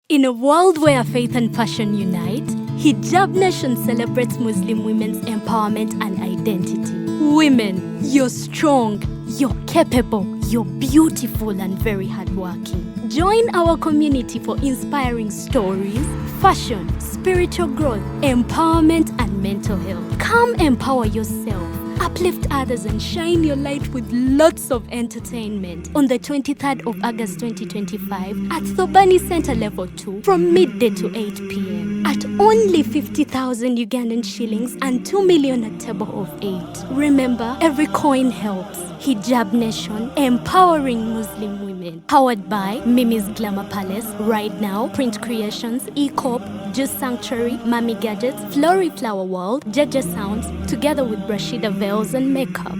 In a world where faith and passion unite, Hijab Nation celebrates Muslim women's empowerment and identity. Women, you're strong, you're capable, you're beautiful and very hardworking. Join our community for inspiring stories, fashion, spiritual growth, empowerment and mental health. Come empower yourself, uplift others and shine your light with lots of entertainment on the 23rd of August 2025 at Thobani Center Level 2 from midday to 8 p.m. at only 50,000 Ugandan shillings and 2 million at table of 8. Remember, every coin helps. Hijab Nation, empowering Muslim women. Powered by Mimi's Glamour Palace, Right Now, Print Creations, E-Corp, Juice Sanctuary, Mami Gadgets, Flory Flower World, Jaja Sounds, together with Rashida Veils and Makeup.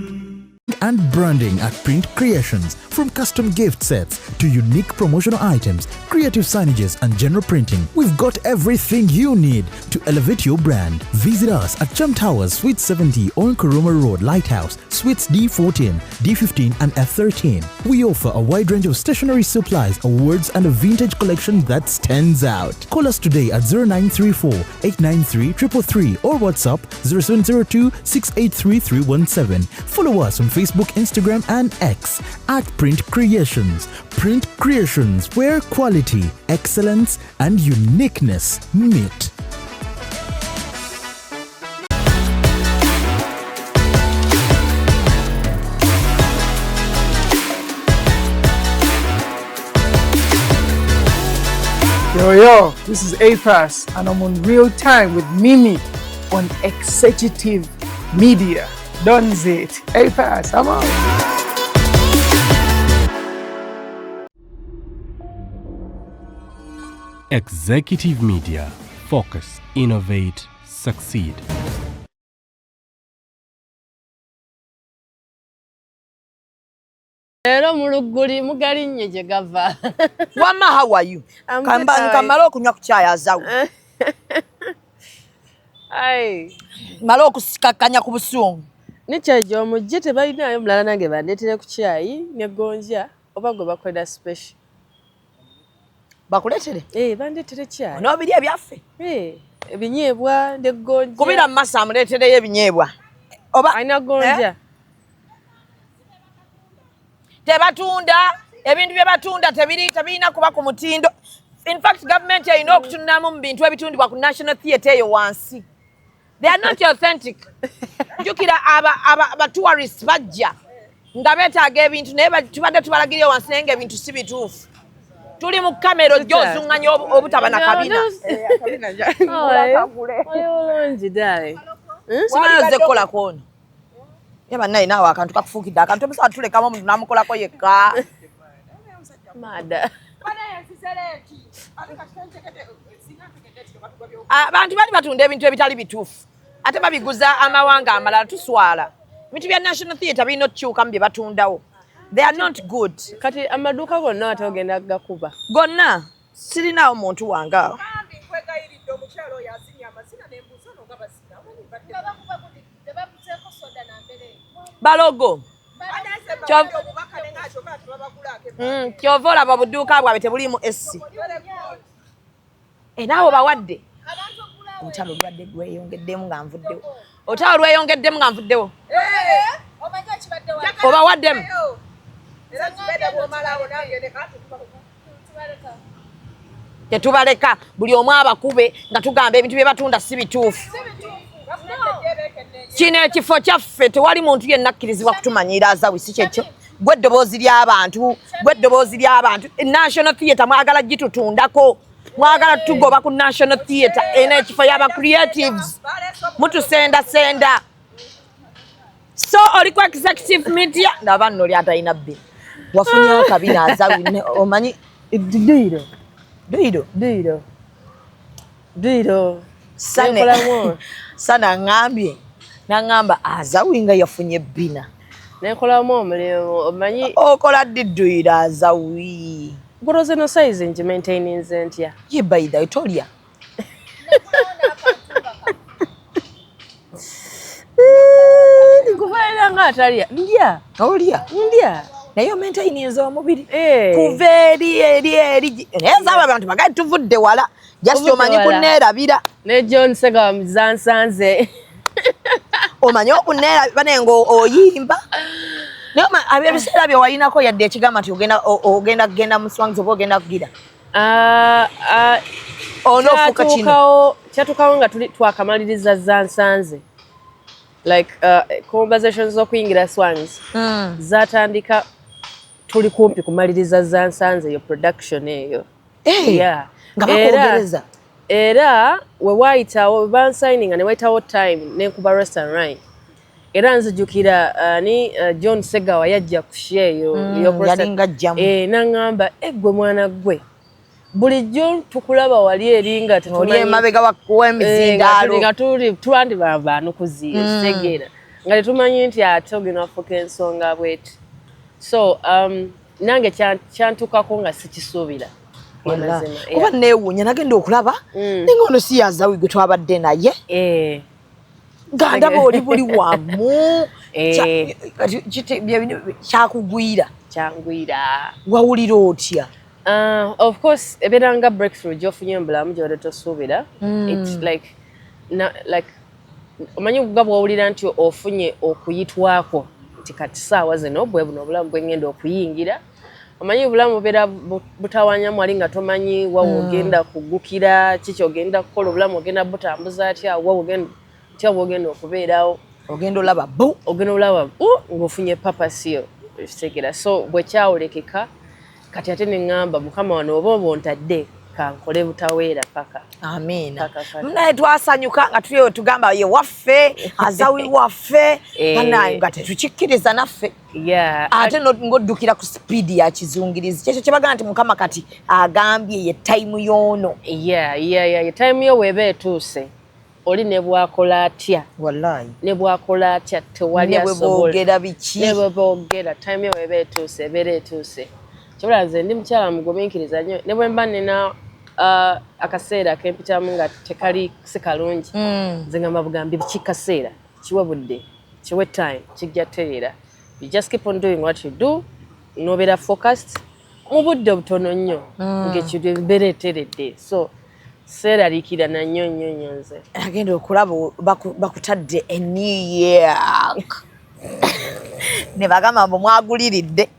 And branding at Print Creations. From custom gift sets to unique promotional items, creative signages and general printing, we've got everything you need to elevate your brand. Visit us at Chum Towers, Suite 70 on Kuruma Road, Lighthouse, Suites D14, D15 and F13. We offer a wide range of stationery supplies, awards and a vintage collection that stands out. Call us today at 0934 893 333 or WhatsApp 0702 683 317. Follow us on Facebook, Instagram and X at Print Creations. Print Creations, where quality, excellence and uniqueness meet. Yo, this is A-Pass and I'm on Real Time with Mimi on Executive Media. Done it. A-Pass, I'm out. Executive Media. Focus, innovate, succeed. Hello muluguli mugali nnyo gye gava. Wama, how are you? Kamala okunywa ku chai Azawi. Ai. Mala okusikakanya ku busungu. Ne kyajo omujje tebalinayo mulala nange bandeetere ku chai ne gonja oba gwe bakola special. Bakuletere? Bandeetere chai. N'obiri ebyaffe? Ebinyeebwa ne gonja. Kubira masa amuleetereyo ebinyeebwa. Oba ayina gonja. Tebatunda ebintu bye batunda tebirina kuba ku mutindo. In fact, government erina okutununamu mu bintu ebitundibwa ku National Theatre eyo wansi. They are not authentic. Jukira aba tourists bajja nga beetaaga ebintu naye tubadde tubalagirira wansi naye ng'ebintu si bituufu. Tuli mu kamera ojja ozuŋŋanya obutaba na kabina. Olungi ddaali. Simanyi ozze kukolako ono. Ye bannaye naawe akantu kakufuukidde akantu omusawo tulekamu omuntu n'amukolako yekka. Mada. Abantu bali batunda ebintu ebitali bituufu ate babiguza amawanga amalala tuswala. Ebintu bya National Theatre birina okukyukamu bye batundawo. They are not good. Kati amaduuka gonna ate ogenda gakuba. Gonna sirinaawo muntu wange awo. Balogo. Kyova olaba obuduuka bwabwe tebuliimu essi. Naawe bawadde. Olutalo lwadde lweyongeddemu nga nvuddewo. Olutalo lweyongeddemu nga nvuddewo. Obawaddemu. Tetubaleka buli omu abakube nga tugamba ebintu bye batunda si bituufu. Kino ekifo kyaffe tewali muntu yenna akkirizibwa kutumanyiira Azawi si kyekyo. Gwe eddoboozi ly'abantu. National Theatre mwagala gitutundako. Mwagala tugoba ku National Theatre ena ekifo y'aba creatives. Mutusenda. So oli ku Executive Media ndaba nno oli atalina bbi. Wafunyewo kabina Azawi omanyi Duiro. Sana ngambye. Nangamba Azawi nga yafunye bina. Nekolamu omulimu omanyi okola didduira Azawi. Guroze no size nje maintaining ntya. Ye by the Itolia. Ndikufaira nga atalia. Ndya. Olya. Ndya. naye maintainings omubiri kuva eri nezaba abantu bagati tuvudde wala just omanyi kuneerabira ne John Sega muzansanze omanyi okuneerabira nengo oyimba ebiseera bye walinako yadde ekigamba nti ogenda kugenda mu swangs oba ogenda kugira onoofuuka kino kyatuukawo nga twakamaliriza zansanze like conversations z'okuyingira swangs zatandika tuli kumpi kumaliriza zansanze eyo production eyo nga bakwogereza era we wayitawo bansigninga ne wayitawo time nenkuba restaurant era nzijukira ni John Segawa yajja ku share yalinga jjamu nangamba gwe mwana gwe bulijjo tukulaba wali eringa tetumanyi emabega w'emizindaalo nga tulandi banukuzi segera nga tetumanyi nti ate ogenda wafuuka ensonga bweti so nange kyantukako nga sikisuubira kuba neewuunya nagenda okulaba ninga ono si Azawi gwe twabadde naye nga ndaba oli buli wamu kyakugwira wawulira otya of course ebeeranga breakthrough gy'ofunye mu bulamu gy'obadde tosuubira it's like omanyi nga bw'owulira nti ofunye okuyitwako nti kati saawa zino bwe buno obulamu bwe ngenda okuyingira omanyi obulamu bubeera butawanyamu wali nga tomanyi wawe ogenda kugukira kiki ogenda kukola obulamu ogenda butambuza atya wawe ogenda okubeerawo ogenda olaba ng'ofunye papasiyo ekitegeera so bwe kyawolekeka kati ate neŋŋamba mukama wano oba ontadde kankole butaweera paka amiina naye twasanyuka nga tuliyo tugamba ye waffe Azawi waffe banaye nga tetukikkiriza naffe ate ng'oddukira ku sipiidi ya kizungirizi kyekyo kye bagamba nti mukama kati agambye ye tayimu y'ono ye tayimu yo weeba etuuse oli ne bwakola atya wallahi ne bwakola atya tewali asobola biki ne bwe boogera tayimu yo weeba etuuse ebeera etuuse kyobula nze ndi mukyala mugumiikiriza nnyo ne bwe mba nina akaseera akempitamu nga tekali si kalungi nze ngamba bugambi biki kaseera kiwe budde kiwe time kijja tereera you just keep on doing what you do nobeera focused mu budde obutono nnyo ng'ekintu ebibeera eteredde so seeraliikira na nnyo nze agenda okulaba bakutadde e New York ne bagamba mbu mwaguliridde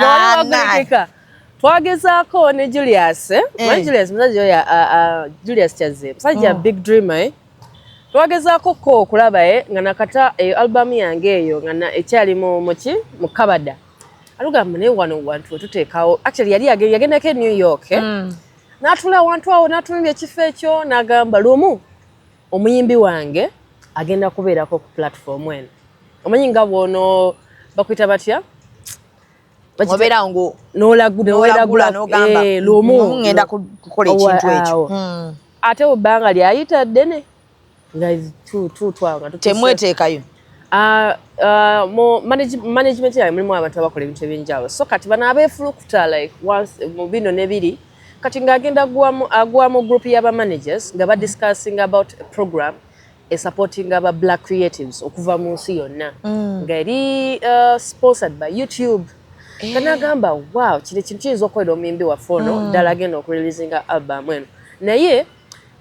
wagulikika twagezaako ne Julius musajja oyo Julius Kyaze musajja big dreamer twagezaako ko okulaba nga nakata eyo albamu yange eyo nga ekyali mu kabada alugamba naye wano wantu wetuteekawo actually yali yagendako e New York n'atula wantu awo n'atunuulya ekifo ekyo n'agamba lumu omuyimbi wange agenda kubeerako ku platform eno omanyi nga bwono bakuyita batya obeera ngo n'olagula n'ogamba lumu ngenda kukola ekintu ekyo ate mu bbanga lyayita ddene nga tutwanga temweteekayo mu management yange mulimu abantu abakola ebintu ebyenjawulo so kati bano abeefulukuta like once mu bino nebiri kati ng'agenda agwamu group y'aba-managers nga badiscussing about a program supporting aba black creatives okuva mu nsi yonna nga eri sponsored by YouTube kanagamba wow kino ekintu kiyinza okukolera omuyimbi waffe ono ddala agenda okureleasinga album eno naye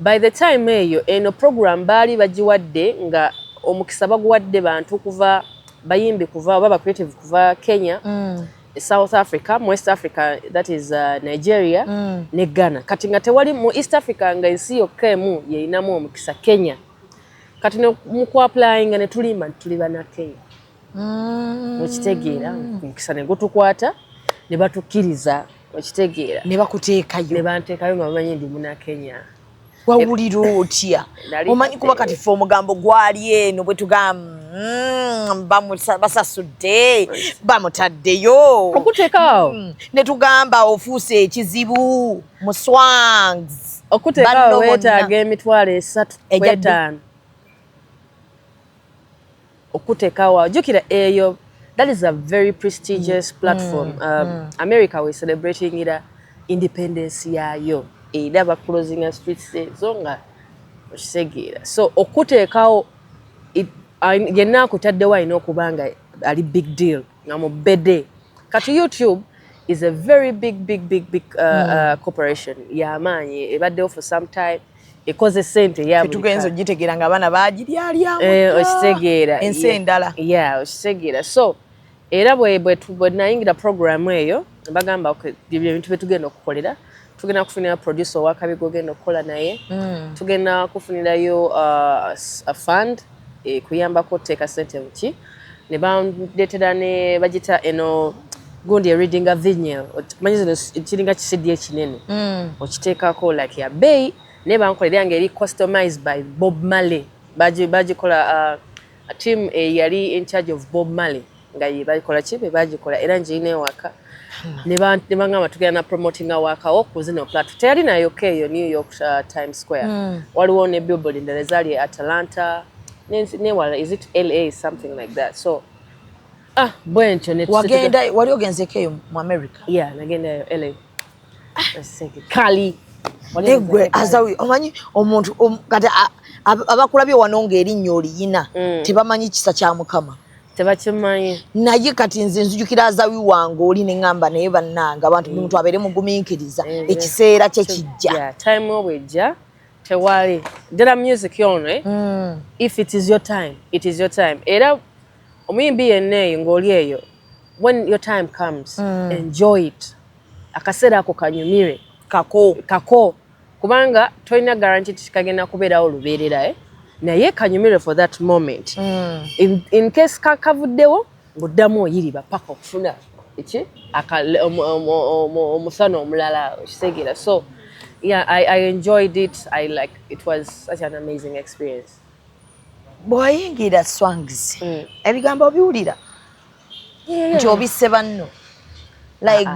by the time eyo eno program baali bagiwadde nga omukisa baguwadde bantu kuva bayimbi kuva oba ba-creative kuva Kenya South Africa, West Africa, that is Nigeria, ne Ghana. Kati nga tewali mu East Africa nga ensi yokka emu yeyinamu omukisa Kenya. Kati mu ku-applying ne tulimba tuli bana Kenya. Okitegeera omukisa ne gutukwata ne batukkiriza okitegeera. Ne bakuteekayo. Ne banteekayo nga bamanyi ndi muna Kenya. Wawulira otya? Omanyi kuba kati ffe omugambo gwali eno bwe tugamba basasudde bamutaddeyo okuteekaawo ne tugamba ofuuse ekizibu mu swangs okuteekaawo weetaaga emitwalo 3 okuteekaawo jjukira eyo that is a very prestigious platform America we celebrating ira independence yayo era ba closing streets ezo nga okitegeera so okuteekaawo yenna akutaddewo alina okubanga ali big deal nga mu bedde kati YouTube is a very big corporation yamanyi ebaddewo for some time ekoze sente ya tugenzo gitegera nga bana bagiryalyamu okitegeera ensi endala okitegeera so era bwe nayingira program eyo bagamba ebintu byetugenda okukolera tugenda kufunira producer owakabigo ogenda okukola naye tugenda kufunirayo a fund kuyambako okuteeka sente muki ne bandeetera ne bagita eno gundi reading a vinyl manyi zino kiringa kisidi ekinene okiteekako like ya bay ne bankolera nga eri customized by Bob Marley bagikola a team yali in charge of Bob Marley nga bagikola kibe bagikola era njine waka ne bangamba tugenda na promoting waka ku zino platform teyali nayo keyo New York Times Square waliwo ne billboard endala zali Atlanta ne wala is it LA something like that so bwentyo ne wagenda wali ogenze keyo mu America nagenda LA kali negwe Azawi omanyi omuntu kati abakulabye wano ng'erinnyo oliyina tebamanyi kisa kya Mukama tebakimanyi naye kati nze nzijukira Azawi wange oli ne ngamba naye bannanga abantu omuntu abeere mugumiikiriza ekiseera kye kijja time obwejja tewali ddala music yonwe if it is your time it is your time era omuyimbi yenna eyo ng'oli eyo when your time comes enjoy it akaseera ako kanyumire kako kubanga tolina guarantee tikagenda kubeerawo lubeerera naye kanyumire for that moment in case kavuddewo ng'oddamu oyiriba paka okufuna omusana omulala okitegeera so I enjoyed it it was such an amazing experience bw'oyingira swangs ebigambo obiwulira nti obisse banno like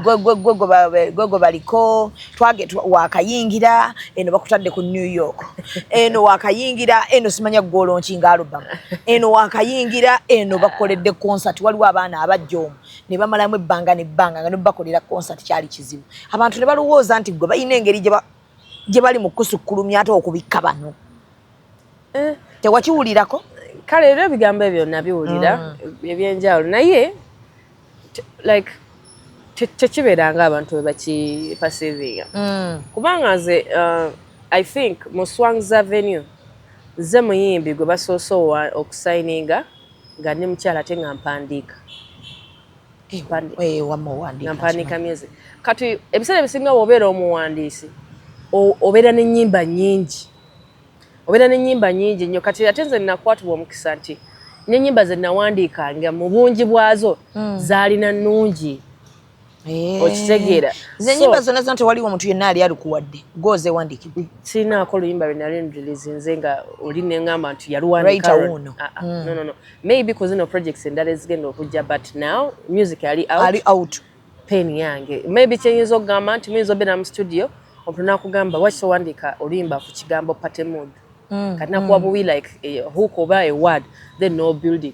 gwe baliko wakayingira eno bakutadde ku New York eno wakayingira eno simanya golonkinga album eno wakayingira eno bakoledde concert waliwo abaana abajja ne bamalamu ebbanga nga ne bakolera concert kyali kizibu abantu ne balowooza nti gwe bayina engeri gye bali mu kusukkulumya ate okubikka bano tewakiwulirako kale era ebigambo ebyo nabiwulira ebyenjawulo naye like tekibeeranga abantu bwe bakipasivinga kubanga nze I think mu Swangs Avenue ze muyimbi gwe basoose okusayininga nga ndi mukyala ate nga mpandiika mpandiika music kati ebiseera ebisinga bw'obeera omuwandiisi obeera n'ennyimba nnyingi nnyo kati ate nze nnakwatibwa omukisa nti n'ennyimba ze nawandiikanga mu bungi bwazo zaalina nnungi okitegeera ennyimba zonna zino tewaliwo omuntu yenna ali alikuwadde goze wandikibwa sinaako oluyimba lwe nali ndilizinze nga oli neŋŋamba nti yaluwandika no maybe ku zino projects endala ezigenda okujja but now music ali out pen yange maybe kyenyinza okugamba nti muyinza obeera mu studio omuntu nakugamba waki towandiika oluyimba ku kigambo patemod kati nakuwa buwi like hook oba a word then no building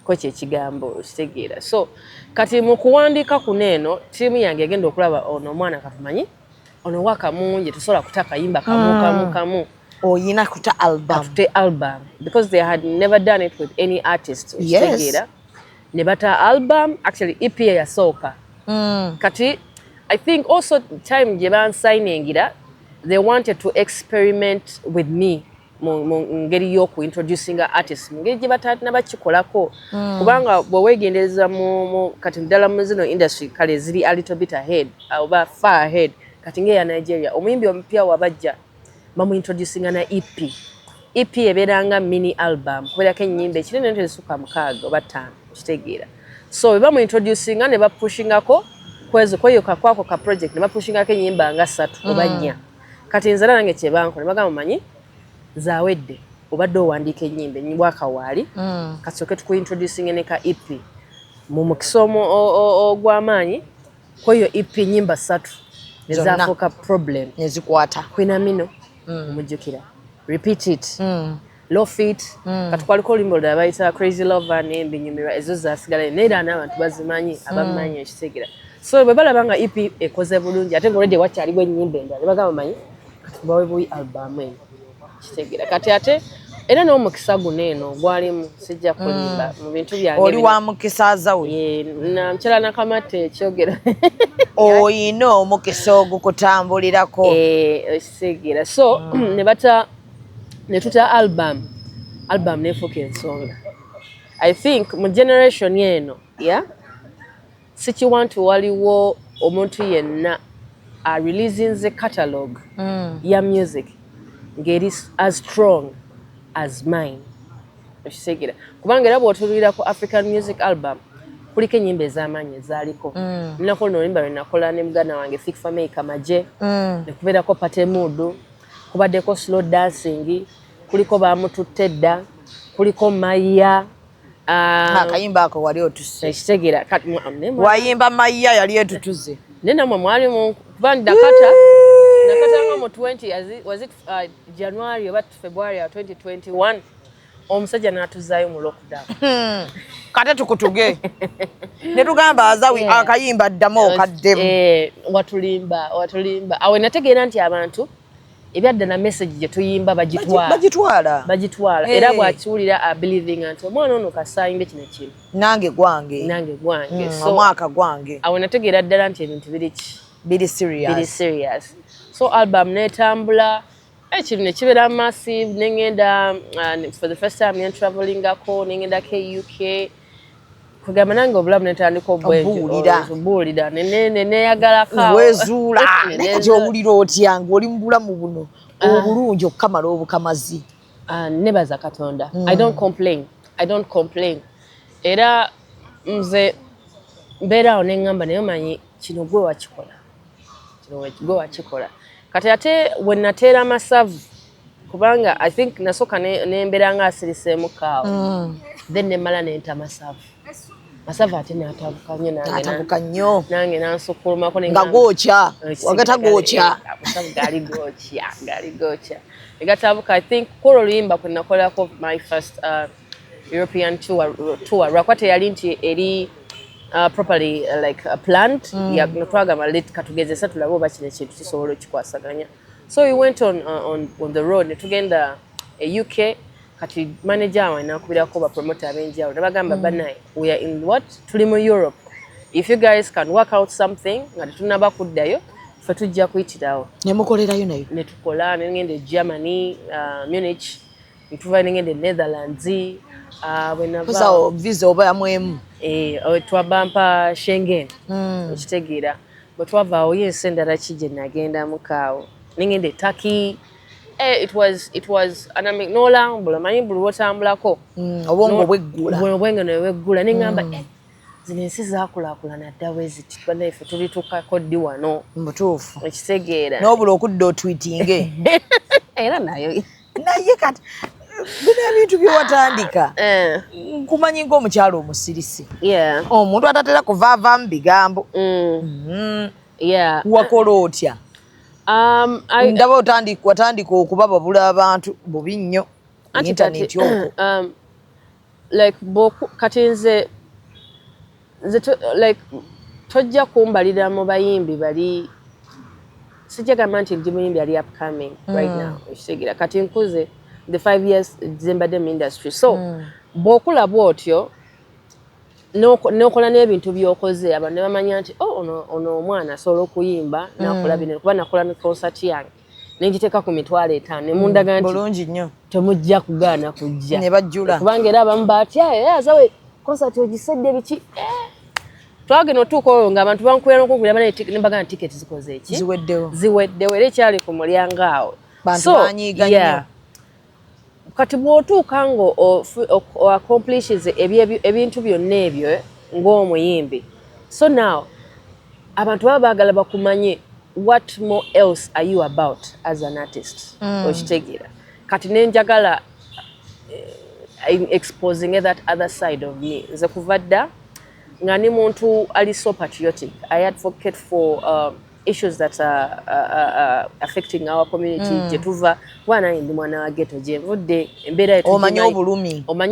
kwekyo ekigambo okitegeera so kati mu kuwandiika kuno eno ttiimu yange egenda okulaba ono omwana katumanyi ono wakamungi tusobola kuta kayimba kamu oyina kuta album because they had never done it with any artist okitegeera ne bata album actually EP yasooka kati I think also time gye bansayiningira they wanted to experiment with me mu ngeri y'okuintroducinga artists mu ngeri gye batalina bakikolako kubanga bwe weegendereza kati ddala mu zino industry kale ziri a little bit ahead oba far ahead kati ng'eya Nigeria omuyimbi omupya wabajja bamuintroducinga na EP ebeeranga mini album kubeerako ennyimba ekinene nti ezisuka 6 oba 5 okitegeera so bwe bamuintroducinga ne bapushingako kweyo kakwako ka project ne bapushingako ennyimba nga 3 oba 4 kati nze nange kye bankola ne bagamba manyi zawedde obadde owandiika ennyimba ennyibwaka waali kasooke tukuintroducinge ne ka EP mu mukisa ogw'amaanyi kweyo EP ennyimba 3 nezafuuka problem nezikwata kwinamino omujjukira repeat it low feet katukwaliko oluyimba olulala bayita crazy lover nembinyumirwa ezo zasigala neera n'abantu bazimanyi abamanyi ekitegeera so bwe balaba nga EP ekoze bulungi ate ng'olwedde wakyaliwo ennyimba endala ne bagamba manyi kati bawe buyi album eno kitegeera kati ate era n'omukisa guno eno gwalimu sijja kulimba mu bintu byange oli wa mukisa Azawi na mchala nakamate ekyogera oyina omukisa ogukutambulirako ekiseegera so ne tuta album nefuuka ensonga I think mu generation eno sikiwantu waliwo omuntu yenna releasing catalog ya music ngeri as strong as mine ekiseegera kubanga era bw'otuulira ku African music album kuliko ennyimba ez'amaanyi ezaaliko ninaku luno oluyimba lwe nakola ne muganda wange Fikfa Maker Maje ne kubeerako Patemudu kubaddeko slow dancing kuliko Bamututte Dda kuliko Maya akayimba ako wali otuse ekiseegera wayimba Maya yali etutuze nenamwe mwalimu kuba nakata nga mu 20 was it January oba February 2021 omusajja n'atuzaayo mu lockdown kate tukutuge ne tugamba Azawi akayimba ddamu okaddemu watulimba awe nategeera nti abantu ebyadda na message gye tuyimba bagitwala era bw'akiwulira believing nti omwana ono kasaayimbe kino kino nange gwange so omwaka gwange awe nategeera ddala nti ebintu biri serious so album netambula ekintu ne kibeera massive nengenda for the first time travelingako nengenda KUK kugamba nange obulamu netandika obuulira neyagalako wezuula nekati owulira otya ng'oli mu bulamu buno obulungi okukamala obukamazi nebaza Katonda I don't complain era nze mbeerawo neŋŋamba naye omanyi kino gwe wakikola kati ate we nateera amasavu kubanga I think nasooka nembeera nga asiriseemu kaawo then nemala nenta masavu ate n'atabuka nnyo nange nansukulumako nga gookya wagata gookya amasavu gaali gookya negatabuka I think kolo oluyimba kwe nakolako my first European tour lwakuba teyali nti eri properly planned twagamba katugezesa tulabe oba kino ekintu kisobola okikwasaganya so we went on the road netugenda UK kati manager wange nakubirako bapromoter abenjawulo nebagamba banaye we are in what tuli mu Europe if you guys can work out something nga tetunaba kuddayo ffe tujja kuyitirawo nemukolerayo nayo netukola nengenda Germany Munich ntuva nengenda Netherlands bwenava visa oba yamwemu twabampa Schengen ekitegeera bwe twavaawo yensi endala kije nagenda mukaawo nengenda Turkey it was nolambula manyi buli wotambulako obwongo bweggula neŋŋamba zino ensi zaakulaakulana dda bwe ziti banaife tulitukako ddi wano mutuufu ekitegeera n'obula okudda otwitinge era naye kati bino ebintu byewatandika nkumanyi ng'omukyalo omusirisi omuntu atatera kuvaava mu bigambo wakola otya ndaba watandika okubababula abantu bubi nnyo intaneti okwo kati nze tojja kumbalira mu bayimbi bali sijja gamba nti ndi muyimbi ali upcoming right now ekitegeera kati nkuze the 5 years zembadde mu industry so bw'okula bw'otyo n'okola n'ebintu by'okoze abantu ne bamanya nti ono omwana asobola okuyimba nakola bino kuba nakola ne concert yange n'engiteeka ku 5,000 ne mundaga nti bulungi nnyo temujja kugaana kujja ne bajjula kubanga era abamu batya Azawe concert ogisedde biki twagenda otuuka oyo ng'abantu bankuira n'okugula nembaga nti tiketi zikoze eki ziweddewo era ekyali ku mulyango awo bantu banyiiga nnyo kati bw'otuuka nga accomplishes ebintu byonna ebyo ng'omuyimbi so now abantu baba baagala bakumanye what more else are you about as an artist okitegeera kati nenjagala exposing that other side of me nze kuva dda nga ni muntu ali so patriotic I advocate for issues that are affecting our community jetuva wana ndi mwana wa ghetto je vudde embeera yetu omanyi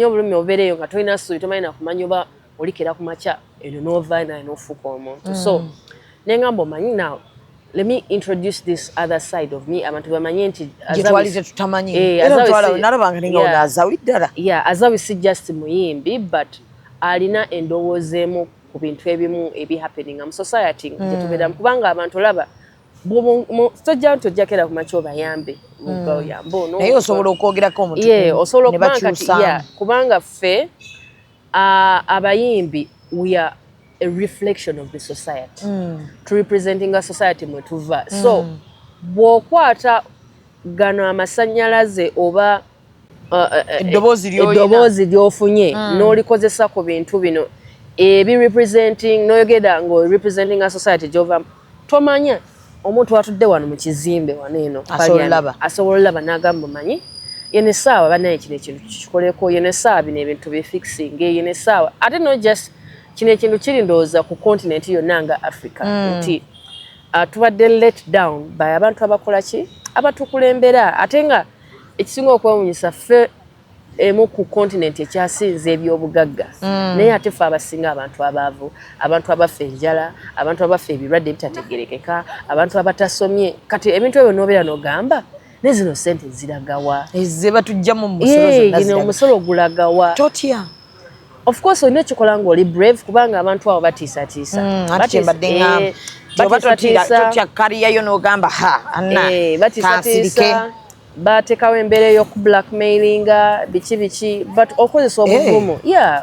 obulumi obereyo nga tolina ssuubi tomanyi nakumanya oba olikira ku makya eno nova na enofuuka omuntu so nengamba omanyi now let me introduce this other side of me abantu bamanye nti twalize tutamanyi era twala nalabanga ninga Azawi ddala Azawi si just muyimbi but alina endowoozeemu ku bintu ebimu ebi happening mu society gyetubeera kubanga abantu laba tojja kera ku macho bayambe naye osobola okwogerako omuntu osobola kubanga ffe abayimbi we are a reflection of the society to representing a society mwe tuva so bw'okwata gano amasannyalaze oba eddoboozi ly'ofunye n'olikozesa ku bintu bino representing noyogera ngo representing a society gy'ovamu tomanya omuntu watudde wano mu kizimbe wano eno asobola olaba n'agamba manyi yene saawa banaye kino ekintu kikoleko yene saawa bino ebintu bifixing yene saawa ate no just kino ekintu kiri ndowooza ku continent yonna nga Africa nti tubadde let down by abantu abakola ki abatukulembera ate nga ekisinga okwewuunyisa ffe emu ku continent ekyasinze ebyobugagga naye ate ffe abasinga abantu abaavu abantu abaffe enjala abantu abaffe ebirwadde ebitategerekeka abantu abatasomye kati ebintu ebyo n'obeera n'ogamba ne zino sente ziragawa ze batujjamu mu musolo zonna omusolo gulagawa totya of course olina ekikola ng'oli brave kubanga abantu abo batiisatiisa totya kaliyayo n'ogamba batiisatiisa batekawo embeera ey'oku blackmailinga biki but okozesa obuvumu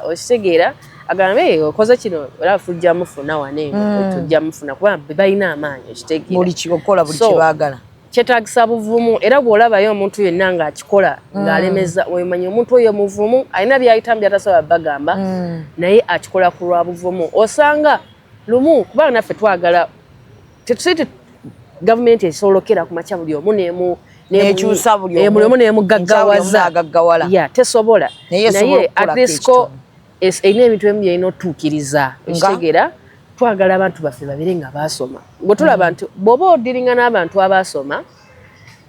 okitegeera agambe okoze kino era tujja mufuna waneeno tujja mufuna kubanga balina amaanyi okitegeera buli kikola buli kibaagala kyetaagisa buvumu era bw'olabayo omuntu yenna ng'akikola ng'alemeza omanyi omuntu oyo muvumu alina byayitamu byatasobola bagamba naye akikola ku lwa buvumu osanga lumu kubanga naffe twagala tetusi gavumenti esolokera ku makya buli omu nekyusa buli omu nemugaggawala tesobola naye at least ko erina ebintu ebimu byalina otuukiriza ekitegeera twagala abantu baffe babire nga baasoma bwe tulaba nti bw'oba odiringa n'abantu abaasoma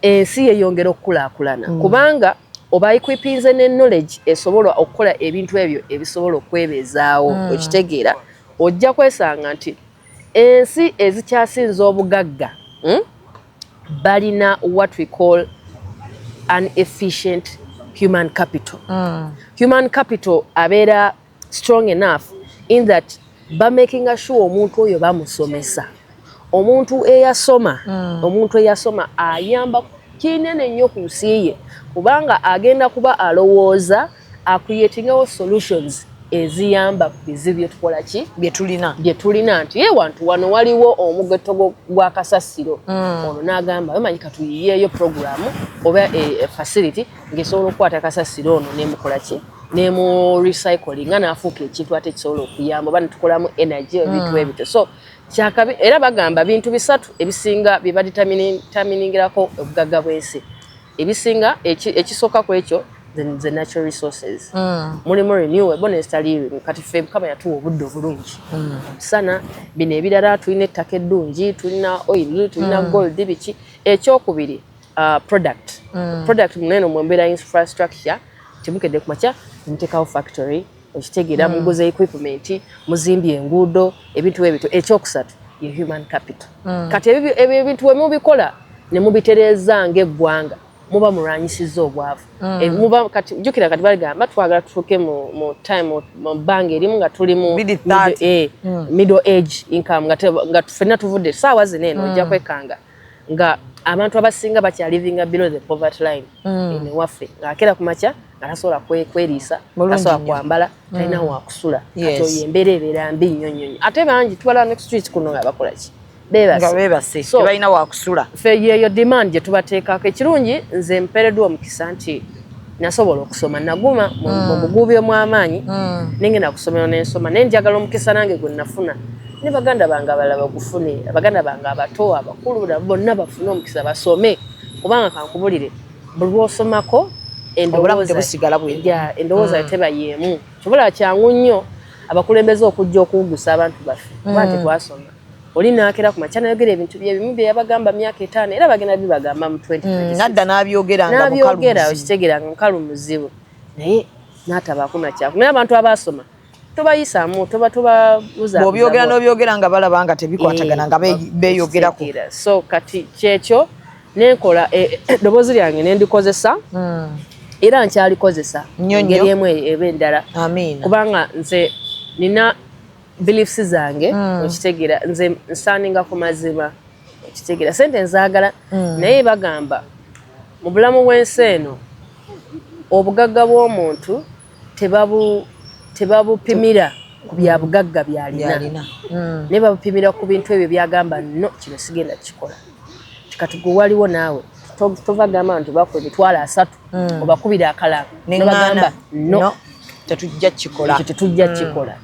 ensi yeyongera okukulaakulana kubanga oba equipinze ne knowledge esobola okukola ebintu ebyo ebisobola okwebeezaawo okitegeera ojja kwesanga nti ensi ezikyasinza obugagga balina what we call an efficient human capital. Human capital abeera strong enough in that making sure omuntu oyo bamusomesa omuntu eyasoma ayamba kinene nnyo ku nsi ye kubanga agenda kuba alowooza creatingawo solutions eziyamba ku bizibu byetukola ki byetulina nti wantu wano waliwo omugeto gwa kasasiro ono n'agamba bamanyi katuyiyeeyo programu oba facility ng'esobola okukwata kasasiro ono nemukola ki nemu recycling n'afuuka ekintu ate kisobola okuyamba oba netukolamu energy ebintu ebito so kyakabi era bagamba bintu bisatu ebisinga bye baditaminingirako obugagga bw'ensi ebisinga ekisooka ku ekyo the natural resources mulimu renewable necessarily kati ffe Mukama yatuwa obudde obulungi sana bino ebirala tulina ettaka eddungi tulina oil tulina gold biki ekyokubiri product munene mwembeera infrastructure timukedde kumakya mutekawo factory okitegeera muguze equipment muzimbye enguudo ebintu ebito ekyokusatu ye human capital kati ebyo ebintu we mubikola ne mubitereeza ng'eggwanga muba mulwanyisizza obwavu muba kati jjukira kati bagamba twagala tutuuke mu time mu bbanga erimu nga tuli mu middle age income nga ffenna tuvudde saawa zino eno ojja kwekanga nga abantu abasinga bakyalivinga below the poverty line ewaffe ng'akera ku makya nga tasobola kweriisa tasobola kwambala talina wakusula kati oyo embeera ebeera mbi nnyo nnyo ate bangi tubala next street kuno nga bakola ki beebase tebalina wakusula ffe yeeyo demand gye tubateekako ekirungi nze mpeereddwa omukisa nti nasobola okusoma naguma mu buguubi omw'amaanyi nengenda kusomero nensoma naye njagala omukisa nange gwe nafuna ne baganda bange abalala bagufune abaganda bange abato abakulu bonna bafune omukisa basome kubanga kankubulire buli lwosomako endowooza teba yeemu kibula kyangu nnyo abakulembeze okujja okuwugusa abantu baffe kuba tetwasoma oli naakera ku makya nayogera ebintu byebimu bye yabagamba myaka 5 era bagenda bibagamba mu 2026 nadda n'abyogera okitegeera nga mukalu muzibu naye n'atabaako makyaku naye abantu abaasoma tobayisaamu tobabuuza bw'obyogera n'obyogera nga balaba nga tebikwatagana nga beeyogerako so kati kyekyo nenkola eddoboozi lyange nendikozesa era nkyalikozesa ngeri emu eba endala kubanga nze nina beliefs zange okitegeera nze nsaaninga ku mazima okitegeera sente nzaagala naye bagamba mu bulamu bw'ensi eno obugagga bw'omuntu tebabupimira ku bya bugagga by'alina naye babupimira ku bintu ebyo byagamba no kino sigenda kikola kati gwe waliwo naawe tova gamba nti bakwe emitwalo 3 obakubira akalanga nebagamba no tetujja kikola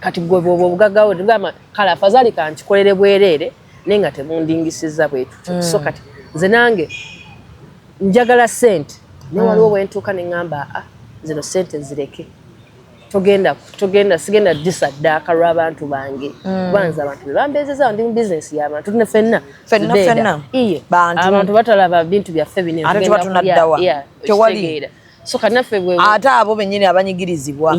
kati gwe bwoba obugagga bwe tugamba kale afazali kankikolere bwereere naye nga temundingisiza bwetuto so kati nze nange njagala sente naye waliwo bwentuuka ne ŋŋamba zino sente zireke togenda sigenda disaddaaka lw'abantu bange kubanza abantu bebambeezezaawo ndi mu bizinesi y'abantu tune fenna abantu batalaba bintu byaffe binetewali so kanaffe ate abo bennyini abanyigirizibwa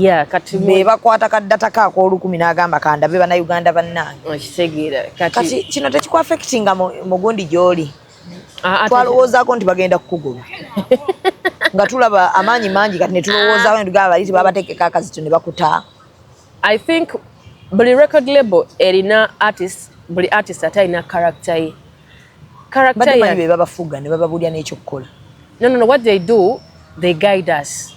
be bakwata kaddataka ak'olukumi n'agamba kandabe bannayuganda bannange okitegeera kati kino tekikuafectinga mu gundi gy'oli twalowoozaako nti bagenda kukugoba nga tulaba amaanyi mangi kati ne tulowoozaako ne tugamba bali tebabateekeko akazito ne bakuta I think buli record label erina buli artist ate alina character ye batemanyi be babafuga ne bababulya n'ekyokukola no what they do they guide us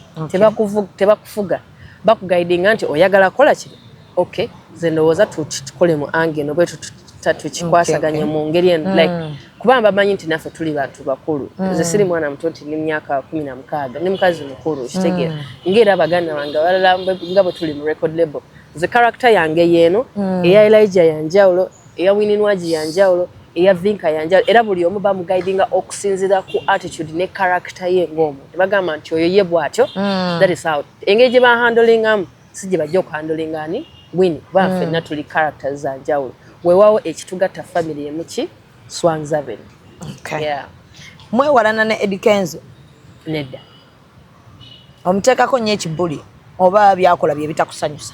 tebakufuga bakuguidinga nti oyagala kukola kino okay ze ndowooza tukole mu ange no bwetu tukikwasaganye mu ngeri eno like kubanga bamanyi nti naffe tuli bantu bakulu nze siri mwana muto nti n'emyaka 16 ndi mukazi mukulu kitegeera ng'era abaganda bange abalala nga bwe tuli mu record label nze character yange yeeno eya Elijah yanjawulo eya Wininwaji yanjawulo eya Vinka yanjawulo era buli omu bamuguidinga okusinziira ku attitude ne character ye ng'omuntu bagamba nti oyo ye bw'atyo that is how engeri gye bahandlingamu si gye bajja okuhandlinga ani Winnie kubanga ffenna tuli characters za njawulo weewaawo ekitugatta family emuki Swanzaven. Mwewalana ne Eddie Kenzo nedda omuteekako nnyo ekibuli oba byakola bye bitakusanyusa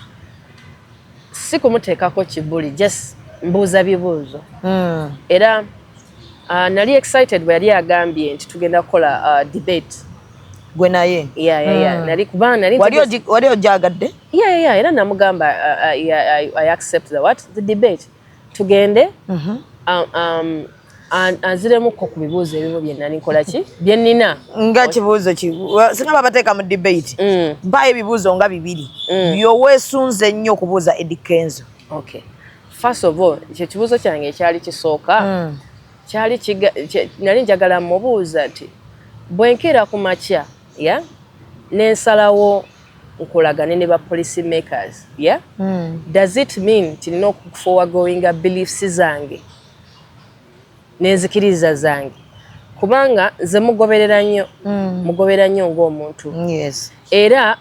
si kumuteekako kibuli just mbuuza bibuuzo era nali excited bwe yali agambye nti tugenda kukola debate gwe naye nali kubanga wali ojagadde era namugamba I accept the debate tugende anziremuko ku bibuuzo ebimu bye nali nkola ki bye nnina nga kibuuzo ki singa babateeka mu debate mpayo ebibuuzo nga 2 byoweesunze ennyo okubuuza Eddie Kenzo okay first of all kibuuzo kyange ekyali kisooka nali njagala mubuuza nti bwenkera ku makya n'ensalawo nkolagane ne ba policy makers does it mean tilina okuforwardgoinga beliefs zange n'enzikiriza zange kubanga nze mugobera nnyo ng'omuntu era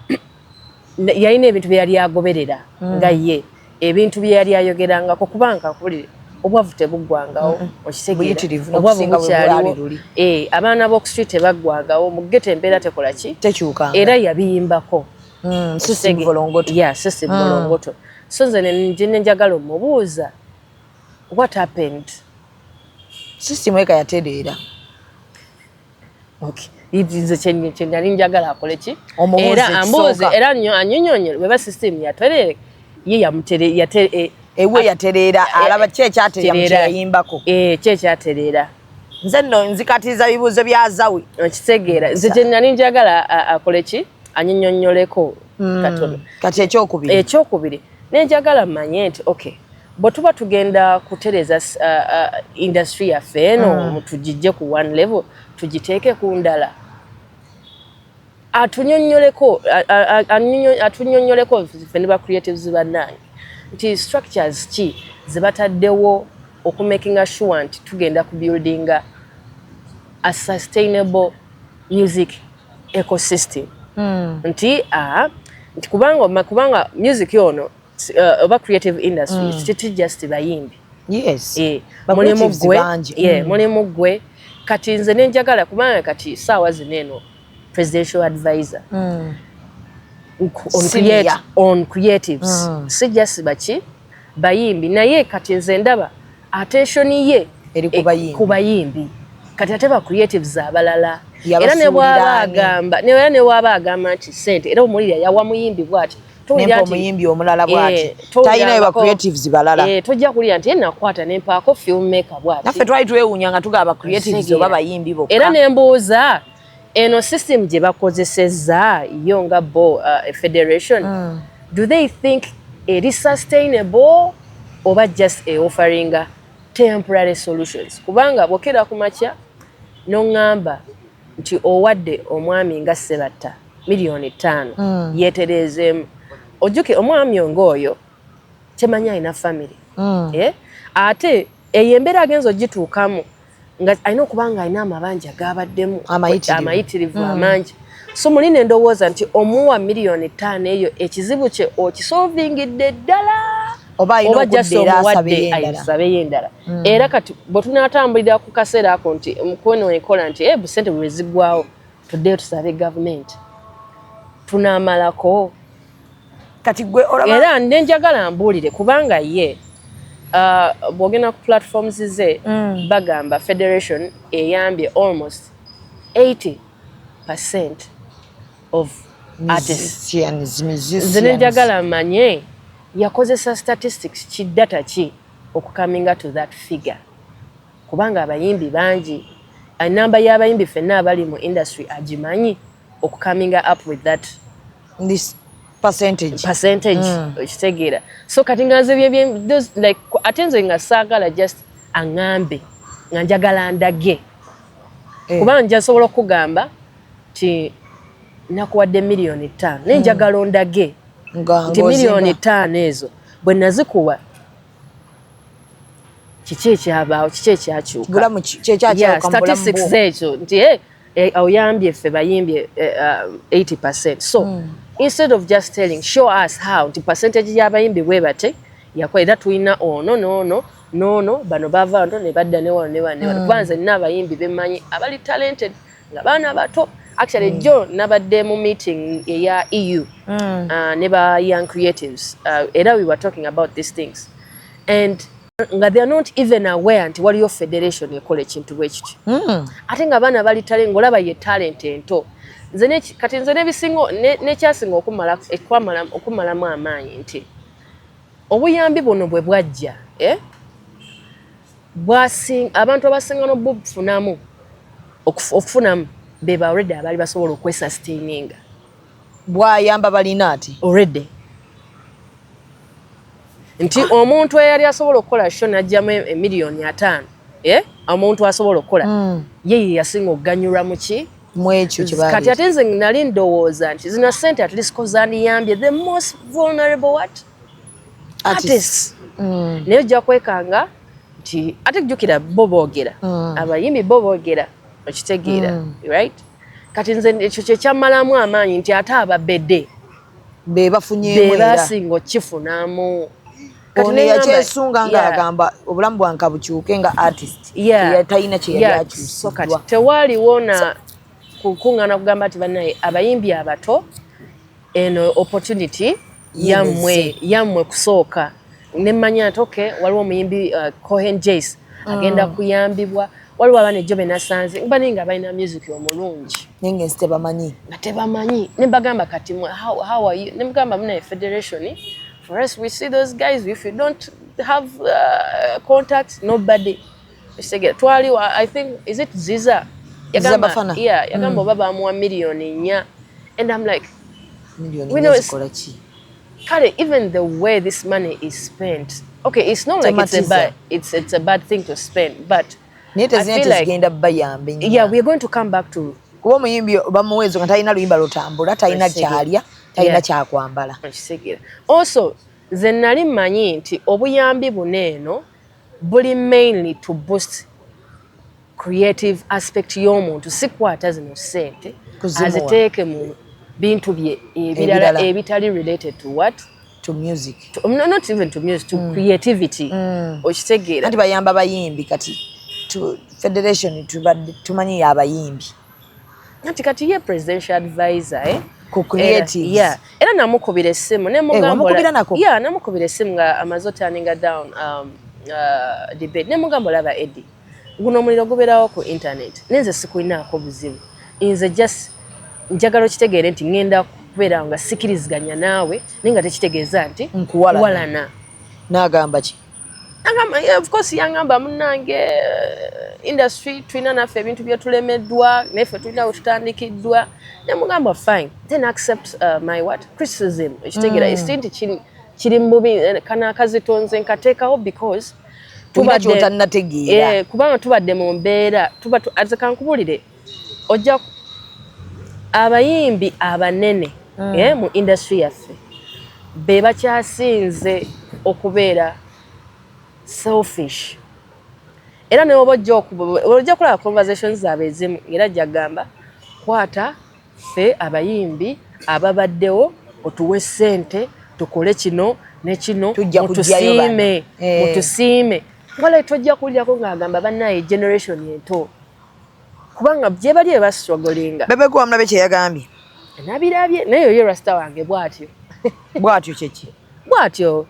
yalina ebintu bye yali agoberera nga ye ebintu bye yali ayogerangako kubanga kulire obwavu tebuggwangawo okitegeera obwavu bukyaliwo abaana b'oku street tebaggwangawo mu ggeto embeera tekola ki tekyukanga era yabiyimbako system bolongoto so nze ne njagala omubuuza what happened system eka yatereera nze kyenali njagala akole ki era ambuuze era annyonnyonnyole bweba system yatereere ye ewe yatereera alaba ki ekyatereera kyekyatereera nze nno nzikatiriza bibuuzo bya Azawi okitegeera nze kyenali njagala akole ki annyonnyoleko katono kati ekyokubiri nenjagala mmanye nti okay bwe tuba tugenda kutereza industry yaffe eno tugijje ku one level tugiteeke ku ndala atunyonnyoleko ffe ne ba creatives bannange nti structures ki ze bataddewo okumakinga sure nti tugenda kubuildinga a sustainable music ecosystem nti kubanga music yono oba creative industry titi just bayimbi mulimu gwe kati nze nenjagala kubanga kati saawa zineno presidential advisor on creatives si just bachi bayimbi naye kati nze ndaba attention ye eri ku bayimbi kati ate ba creatives abalala era ne bwaba agamba nti sente era omulira yawa muyimbi bwati tolya nti muyimbi omulala bwati tayina ba creatives balala tojja kulya nti nakwata nempaako filmmaker bwati naffe twali twewuunya nga tugaba creatives oba bayimbi bokka era nembuuza eno system gye bakozesezza yo nga federation do they think it is sustainable oba just offering temporary solutions kubanga bwokera ku makya n'oŋŋamba nti owadde omwami nga Sebatta milioni 5 yeetereezeemu ojjuke omwami ng'oyo kyemanya alina family ate eyo embeera agenza ogituukamu nga alina okuba nga alina amabanja gaabaddemu amayitirivu amangi so muli ne ndowooza nti omuwa milioni 5 eyo ekizibu kye okisolvingidde ddala oba asabeyo endala era kati bwe tunaatambulira ku kaseera ako nti mukweno enkola nti busente bwe ziggwawo tuddeyo tusabe gavumenti tunaamalako kati gwe era nenjagala mbuulire kubanga ye bwogenda ku platforms ze bagamba federation eyambye almost 80% of artists nze nenjagala manye yakozesa statistics ki data ki okukaminga to that figure kubanga abayimbi bangi enamba y'abayimbi ffenna abali mu industry agimanyi okukaminga up with that this percentage okitegeera so kati nga nze like ate nze nga saagala just aŋŋambe nga njagala ndage kubanga njasobola okugamba nti nakuwadde milioni 5 naye njagala ondage nti milioni 5 ezo bwe nazikuwa kiki ekyabaawo kiki ekyakyuka statistics ekyo nti oyambye ffe bayimbye 80% so instead of just telling show us how nti percentage y'abayimbi bwe bate yakolera tulina ono bano bava ndo ne badda ne wano kubanza nina abayimbi bemanyi abali talented nga baana bato actually jo nabadde mu meeting eya EU ne ba young creatives era we were talking about these things and nga they are not even aware nti waliyo federation ekola ekintu bwekiti ate nga baana bali talent ngolaba ye talent ento kati nze nebisingo nekyasinga okumalamu amaanyi nti obuyambi buno bwe bwajja abantu abasinga nobufunamu okufunamu beba already abali basobola okwesustaininga bwayamba balina ati already nti omuntu eyali asobola okukola show najjamu emiliyoni 5 omuntu asobola okukola ye yasinga okuganyulwa muki mwekyo kibali kati ate nze nali ndowooza nti zina sente at least kozandiyambye the most vulnerable artists naye ojja kwekanga nti ate jjukira bo boogera abayimbi bo boogera okitegeera right kati nze ekyo kyekyamalamu amaanyi nti ate ababedde bebafunyeemu bebasinga okifunamu ono yakyesunga nga agamba obulamu bwanka bukyuke nga artist talina kyeyali akyusiddwa tewaaliwo na kukuŋŋaana kugamba nti bannaye abayimbi abato eno opportunity yammwe kusooka nemmanya nti okay waliwo omuyimbi Cohen Jace agenda kuyambibwa waliwo abaana ejjo benasanze mbani nga balina music omulungi naye ngensi tebamanyi nga tebamanyi nembagamba kati how are you nembagamba munaye federation for us we see those guys if you don't have contacts nobody twaliwo I think is it Ziza yagamba oba bamuwa milioni 4 and I'm like kale even the way this money is spent okay it's not like it's a bad thing to spend but I feel like we're going to come back to kuba omuyimbi bamuwezo nga talina luyimba lutambula talina kyalya talina kyakwambala also nze nali mmanyi nti obuyambi buneeno buli mainly to boost creative aspect y'omuntu sikwata zino sente aziteeke mu bintu bye ebirala ebitali related to what to music not even to music to creativity okitegeera anti bayamba bayimbi kati to federation tumanyi abayimbi anti kati ye presidential advisor Yeah. Era namukubira essimu ne mugamba yeah, namukubira essimu nga amaze turning down debate ne mugamba laba Eddie. Guno omuliro gubeerawo ku internet. Nenze sikulinaako buzibu. Nze just njagala kitegeere nti ngenda kubeera nga sikiriziganya naawe nenga tekitegeeza nti nkuwalana. N'agamba ki? Yeah, of course yangamba munange industry tulina naffe ebintu byetulemeddwa naffe tulina wetutandikiddwa ne mugamba fine then accept my what criticism ekitegeera ekintu kiri mubi kana akazitonze nkateekawo because kubanga tubadde mu mbeera azekankubulire ojja abayimbi abanene mu industry yaffe be bakyasinze okubeera selfish. Era ne ojja kulaba conversations zaabwe ezimu era jagamba kwata ffe abayimbi ababaddewo otuwe ssente tukole kino ne kino mutusiime wala tojja kulyako ng'agamba bannaye generation ento kubanga gye bali bastrugglinga bebe gwa mulabe kye yagambye nabirabye naye yo rasta wange bwatyo kyeki bwatyo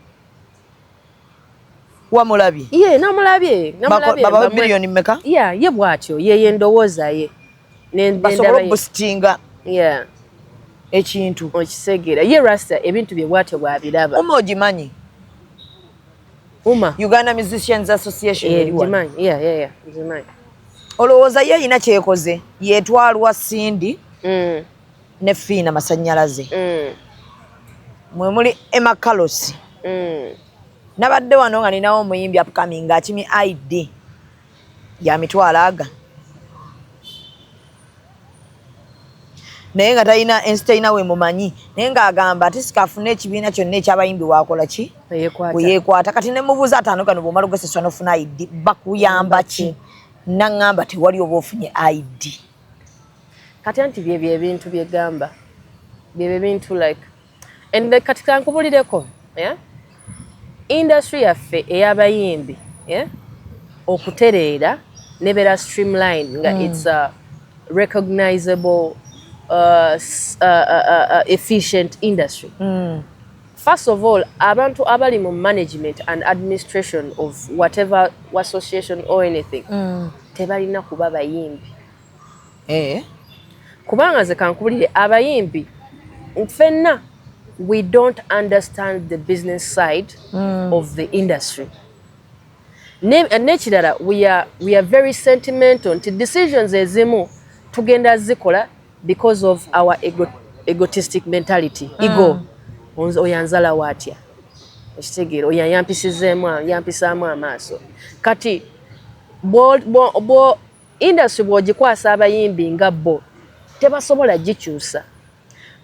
wamulabye namulabye baba million mmeka ye bwatyo ye ndowooza ye basobola okustinga ekintu okisegera ye rasta ebintu bye bwatyo bwabiraba ogimanyi Uganda Musicians Association jimanyi olowooza ye ina kyekoze yetwalwa Sindi ne Fiina Masannyalaze mwe muli Emma Carlos nabadde wano nga ninawo omuyimbi upcoming akimi ID ya mitwalo aga naye nga talina entertainer we mumanyi naye ng'agamba ati sikafuna ekibiina kyonna ekyabayimbi wakola ki weyeekwata kati ne mubuuza ataano gano bw'omala ogeseswa n'ofuna ID bakuyamba ki naŋŋamba tewali oba ofunye ID kati anti byebyo ebintu byegamba byebyo ebintu like and kati kankubulireko industry yaffe ey'abayimbi okutereera nebeera streamline nga it's a recognizable efficient industry. First of all, abantu abali mu management and administration of whatever association or anything tebalina kuba bayimbi kubanga ze kankubulire abayimbi ffenna we don't understand the business side of the industry. Nekirala we are very sentimental nti decisions ezimu tugenda zikola because of our egotistic mentality. Ego oyanzala watya ekitegeero yampisaamu amaaso kati bo industry bw'ogikwasa abayimbi nga bo tebasobola gikyusa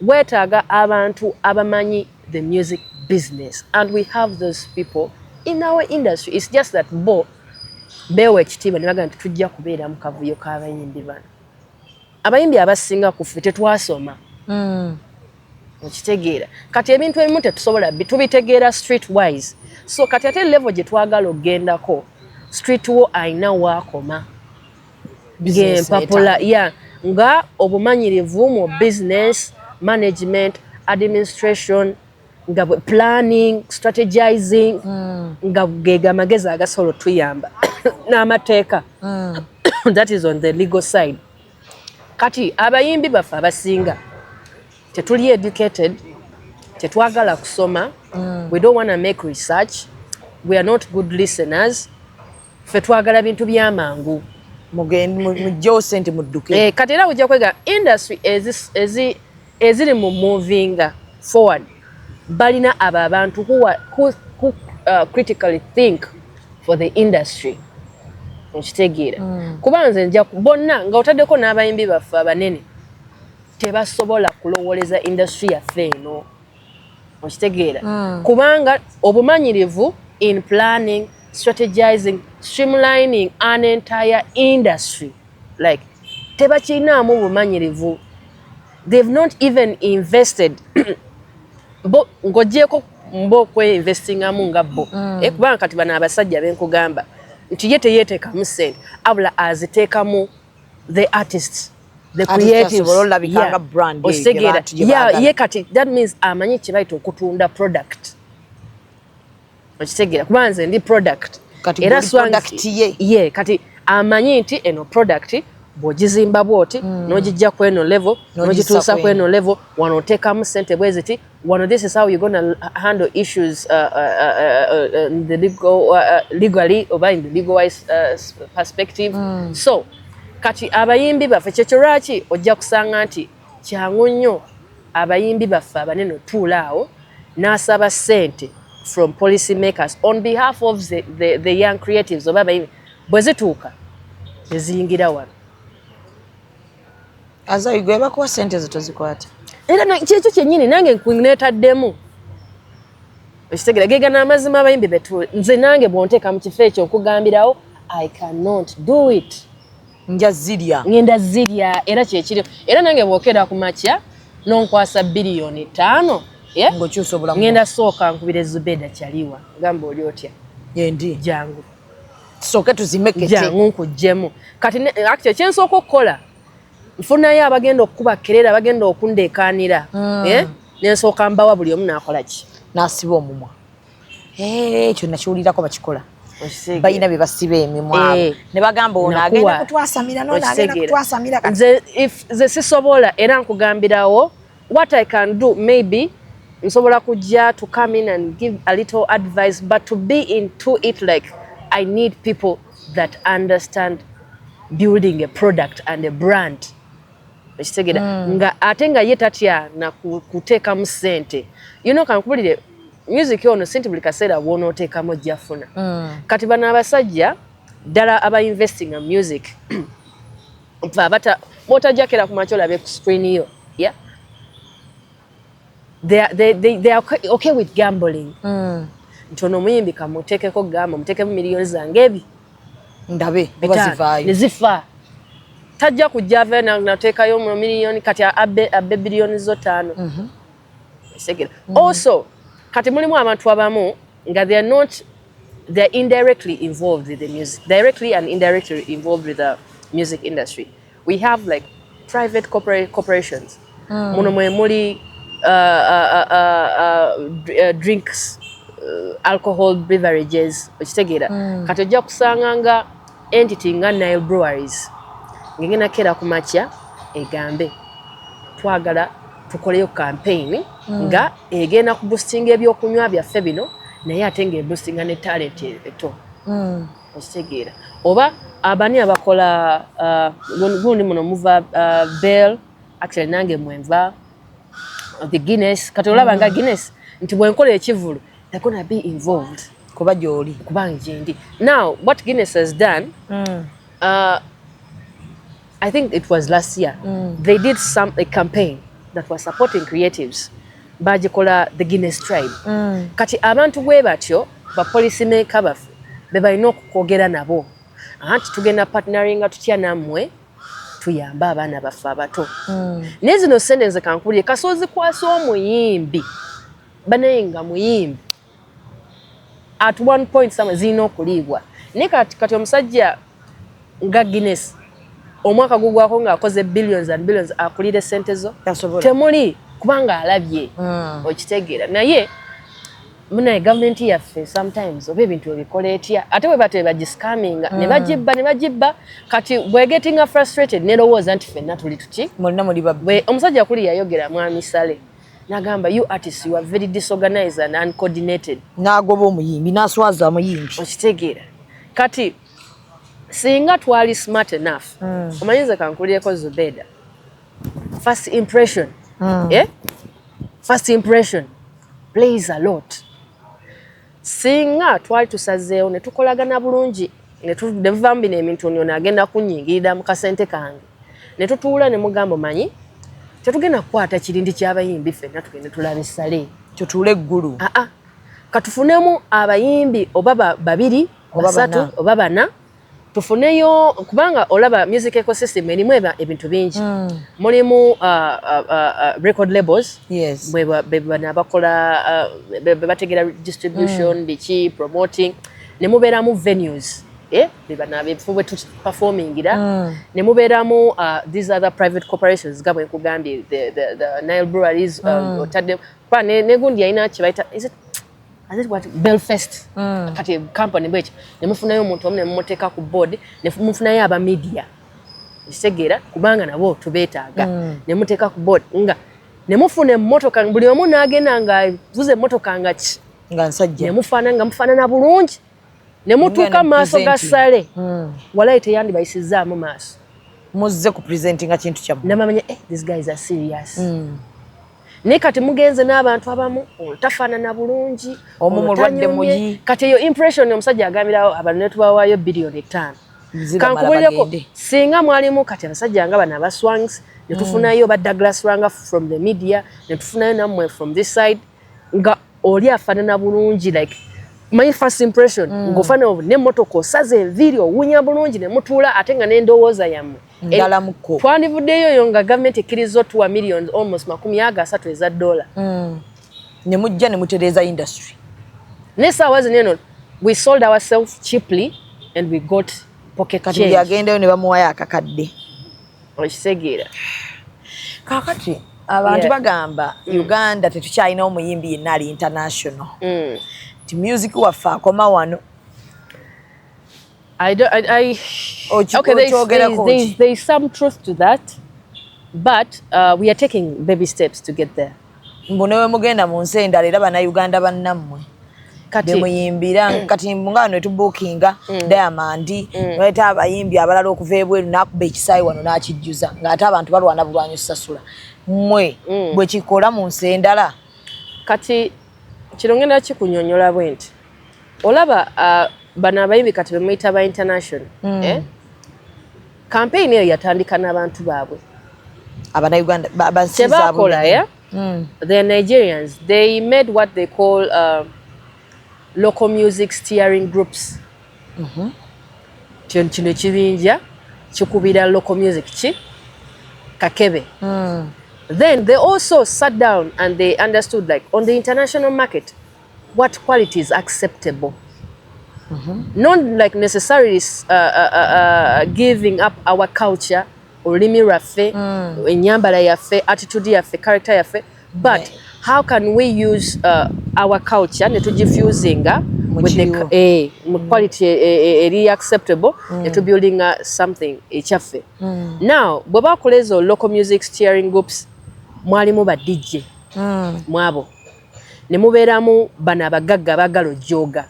weetaaga abantu abamanyi the music business and we have those people in our industry. It's just that bo beewa ekitiibwa ne bagamba nti tujja kubeera mu kavuyo k'abayimbi bano abayimbi abasinga ku ffe tetwasoma okitegeera kati ebintu ebimu tetusobola tubitegeera street wise so kati ate level gye twagala okgendako street wo ayina waakoma ng'empapula nga obumanyirivu mu business management administration nga planning strategizing nga gega magezi agasobola tuyamba n'amateeka that is on the legal side. Kati abayimbi baffe abasinga tetuli educated tetwagala kusoma we don't want to make research we are not good listeners ffe twagala bintu byamangu mujjewo sente mudduke kati era ujja kwega industry eziri mu moving forward balina abo abantu who critically think for the industry okitegeera kubanze nja bonna nga otaddeko n'abayimbi baffe abanene tebasobola kulowoleza industry yaffe eno okitegeera kubanga obumanyirivu in planning strategizing streamlining an entire industry like tebakinaamu bumanyirivu they've not even invested bo ng'ogyeko mbo kweinvestingamu nga bo kubanga kati bano abasajja benkugamba nti ye teyeteekamu ssente abula aziteekamu the artists the creatives olabikanga brand ositegeera ye kati that means amanyi kibaita okutunda product okitegeera kuba nze ndi product era product ye kati amanyi nti eno product bw'ogizimba bw'oti n'ogijja ku eno level n'ogituusa ku eno level wano oteekamu ssente bwe ziti wano this is how you're going to handle issues the legally oba in the legal wise perspective so kati abayimbi baffe kyekyo lwaki ojja kusanga nti kyangu nnyo abayimbi baffe abanene otuula awo n'asaba ssente from policy makers on behalf of the young creatives oba abayimbi bwe zituuka eziyingira wano Azawi gwe bakuwa ssente zo tozikwata era kyekyo kyennyini nange nkuneetaddemu ekitegeera geega n'amazima abayimbi betu nze nange bw'onteeka mu kifo ekyo nkugambirawo I cannot do it ngenda zirya era kyekiri era nange bw'okera ku makya n'onkwasa biliyoni 5 ng'okyusa obulamu ngenda sooka nkubira Zubeda Kyaliwa gamba oli otya yendi jangu tusooke tuzimekete jangu nkuggyemu kati actually kyensooka okukola nfunayo abagenda okukuba kerera abagenda okundeekaanira nensooka mbawa buli omu n'akola ki n'asiba omumwa ekyo nakiwulirako bakikola balina bye basiba emimwa ne bagamba ono agenda kutwasamira n'agenda kutwasamira nze sisobola era nkugambirawo what I can do maybe nsobola kujja to come in and give a little advice but to be into it like I need people that understand building a product and a brand ekitegeera nga ate nga ye tatya na kuteekamu ssente kankubulire music ono sente buli kaseera wonooteekamu ojjafuna kati bano abasajja ddala aba investing in music bootajjakera ku makya olabe ku screen yo they are okay with gambling nti ono omuyimbi kamuteekeko gamba muteekemu miliyoni zange ebi ndabe bazivaayo nezifa tajja kujja ave nateekayo mu miliyoni kati abbe biliyoni zo 5 segera also kati mulimu abantu abamu nga they're indirectly involved with the music directly and indirectly involved with the music industry we have like private corporations muno mwe muli drinks alcohol beverages okitegeera kati ojja kusanga nga entity nga Nile Breweries ngena kera ku makya egambe twagala tukoleyo campaign nga egenda ku boosting ebyokunywa byaffe bino naye ate nga boostinga ne talent eto okitegeera oba abani abakola gundi muno muva Bell actually nange mwenva the Guinness kati olaba nga Guinness nti bwenkola ekivulu they're gonna be involved kuba gyoli kubanga gyendi now what Guinness has done I think it was last year they did a campaign that was supporting creatives bagikola the Guinness tribe kati abantu bwe batyo ba policy maker baffe be balina okukwogera nabo anti tugenda partneringa tutya nammwe tuyamba abaana baffe abato naye zino ssente nze kankubulire kasozi kwasa omuyimbi banaye nga muyimbi at one point somewhere zirina okuliibwa naye kati omusajja nga Guinness omwaka gugwako ng'akoze billions and billions akulire ssente zo temuli kubanga alabye okitegeera naye munaye gavumenti yaffe sometimes oba ebintu ebikola etya ate bwe bate bagiscaminga ne bagibba kati bwegetinga frustrated nerowooza nti ffenna tuli tuki omusajja kuli yayogera mwami Sale n'agamba you artists you are very disorganized and uncoordinated n'agoba omuyimbi n'aswaza omuyimbi okitegeera kati singa twali smart enough omanyize kankulireko Zubeda first impression plays a lot singa twali tusazeewo ne tukolagana bulungi ne tuvaamu bino emintu ono agenda kunnyingirira mu kasente kange ne tutuula ne mugamba manyi tetugenda kukwata kirindi ky'abayimbi ffenna tugende tulabe Sale tutuule eggulu katufunemu abayimbi oba babiri basatu oba bana tufuneyo kubanga olaba music ecosystem erimu ebintu bingi mulimu record labels bana bakola bategera distribution biki promoting ne mubeeramu venues beba nabefu bwe performingira ne mubeeramu these other private corporations gabwe nkugambye the Nile breweries otadde kwa ne gundi yalina kibaita is it what Belfast kati company bwekyo ne mufunayo omuntu omu ne mumuteeka ku board ne mufunayo aba media kitegeera kubanga nabo tubeetaaga ne muteeka ku board nga ne mufuna emmotoka buli omu n'agenda nga vuze emmotoka nga nsajja ne mufaanana bulungi ne mutuuka maaso ga sale walayi teyandibayisizaamu maaso muzze ku presentinga kintu kyammwe namamanya these guys are serious naye kati mugenze n'abantu abamu tafaanana bulungi omu mulwadde muyi kati eyo impression omusajja agambirawo abantu ne tubawaayo biliyoni 5 kankubulireko singa mwalimu kati abasajja nga bano abaswangs ne tufunayo ba Douglas Ranga from the media ne tufunayo nammwe from this side nga oli afaanana bulungi like my first impression ngofana ne motoka osaze enviri owunya bulungi ne mutuula ate nga n'endowooza yammwe ndala muko twandivuddeyo yo nga government ekkiriza $2 million almost $300 eza dola ne mujja ne mutereeza industry ne saawa zino we sold ourselves cheaply and we got pocket change kati yagendeyo ne bamuwayo akakadde okisegeera kakati abantu bagamba Uganda tetukyalina omuyimbi yenna ali international ti music waffe akoma wano okay, there's some truth to that, but we are taking baby steps to get there. Mbonewe mugenda mu nsi endala era bannayuganda bannammwe kati muyimbira kati nga wano etubookinga Diamond leta abayimbi abalala okuva ebweru n'akuba ekisaayi wano n'akijjuza ng'ate abantu balwana bulwanyi osasula mmwe bwe kikola mu nsi endala kati kino ngenda kikunyonyola bwe nti olaba bano abayimbi kati bemuyita ba international campaign eyo yatandika n'abantu baabwe abanayuganda tebakola the Nigerians they made what they call local music steering groups kino ekibinja kikubira local music ki kakebe then they also sat down and they understood like on the international market what quality is acceptable not like necessarily giving up our culture olulimi lwaffe ennyambala yaffe attitude yaffe character yaffe but how can we use our culture ne tugifusinga with the quality eri acceptable ne to building something ekyaffe now bwe bakola ezo local music steering groups mwalimu ba DJ mwabo ne mubeeramu bano abagagga abagala ojjooga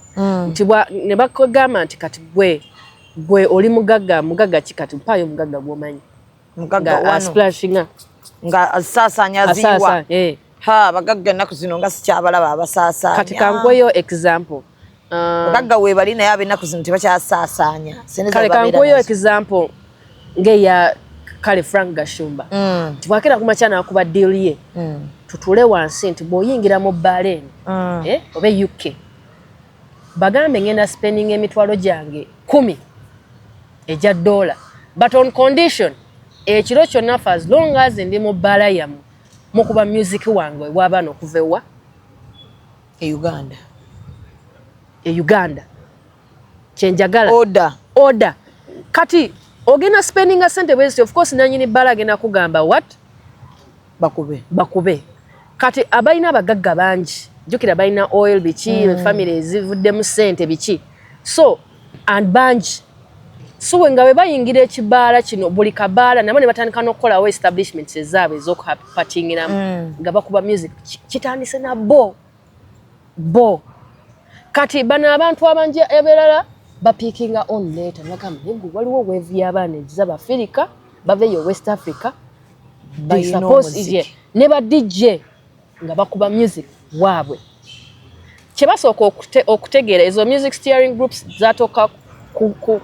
nti ne bakugamba nti kati gwe oli mugagga ki kati mpaayo omugagga gw'omanyi mugagga splashinga nga asaasanya ziwa bagagga ennaku zino nga sikyabalaba abasaasanya kati kankweyo example bagagga weebali naye ab'ennaku zino tebakyasaasaanya kale kankweyo example ngeya kale Frank Gashumba tibwakera kumakya nakuba deal ye tutule wansi nti bw'oyingira mu bbaala eno oba UK bagambe ngenda spending emitwalo gyange 10 ejja $, but on condition ekiro kyonna for as long as ndi mu bbaala yammwe mukuba music wange w'abaana okuva ewa Uganda kyenjagala order kati ogenda spending a sente bwezi of course nanyini bbaala agenda kugamba what bakube kati abalina abagagga bangi jukira balina oil biki family ezivuddemu sente biki so and bangi so wenga we bayingira ekibaala kino buli kabaala nabo ne batandika n'okukolawo establishments ezaabwe ez'okupatingiramu nga bakuba music kitandise na bo kati bano abantu abangi ebirala bapiikinga on later nagamba negu waliwo weevu y'abaana egiza bafirika baveyo West Africa ne ba DJ nga bakuba music waabwe kyebasooka okutegeera ezo music steering groups zatoka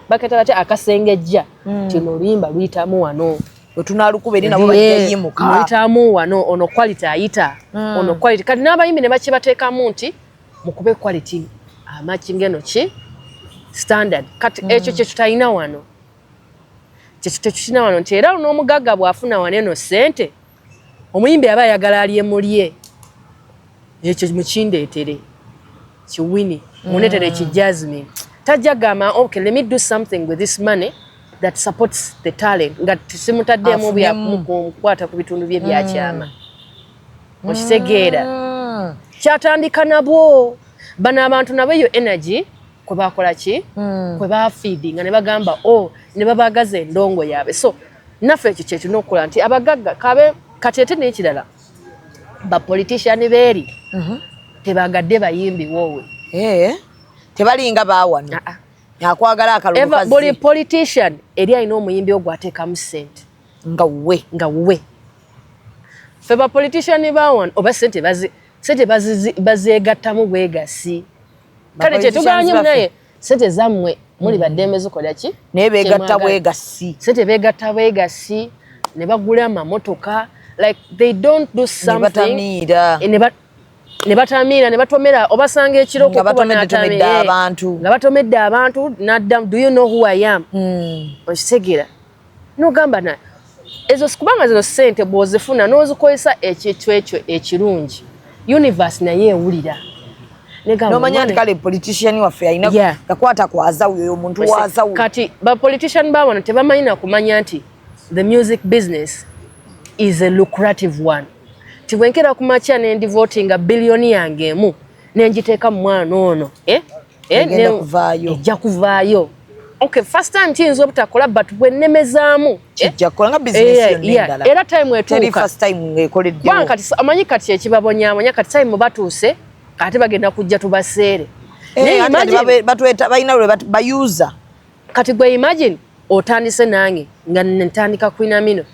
baketa bate akasengejja kino oluyimba luyitamu wano wetunalukuba eri nabo bajjayimuka luyitamu wano ono quality ayita ono quality kati n'abayimbi ne bakibateekamu nti mukube quality amakinga eno ki standard kati ekyo kye tutalina wano nti era n'omugagga bw'afuna wano eno ssente omuyimbi aba ayagala alye mulye ekyo mukindeetere kiwini muneetere kijasmine tajja gamba okay let me do something with this money that supports the talent nga simutaddemu bya mukwata ku bitundu bye byakyama okitegeera kyatandika nabwo bano abantu nabo eyo energy kwe bakola ki kwe bafeedinga ne bagamba ne babagaza endongo yaabwe so naffe ekyo kye tulina okukola nti abagagga kabe kati ate n'ekirala bapolitician beeri tebagadde bayimbi woowe tebalinga baawano akwagala akalulu buli politician eri alina omuyimbi ogwo ateekamu ssente nga wuwe ffe bapolitician baawano oba ssente bazeegattamu bwegasi kale kyetugabanye munaye ssente zammwe muli baddembe zikola ki naye beegatta bwegasi ssente beegatta bwegasi ne bagula amamotoka like they don't do something ne batamiira ne batomera obasanga ekiro nga batomedde abantu naddam do you know who I am okitegeera nogamba naye ezo sikubanga zino ssente bw'ozifuna n'ozikozesa ekintu ekyo ekirungi universe naye ewulira nomanya nti kale politician waffe alina gakwata ku Azawi oyo omuntu wa Azawi kati bapolitician baawano tebamanyi na kumanya nti the music business is a lucrative one tibwenkera kumakya nendi votinga billioni yange emu nenjiteeka mu mwana ono ejja kuvaayo okay first time kiyinza obutakola but bwennemezaamu kijja kukola nga business yonna era time etuuka first time ekoleddewo kati amanyi kati ekibabonyaabonya kati time batuuse kati bagenda kujja tubaseere balina lwe bayuza kati gwe imagine otandise nange nga ntandika kwinamino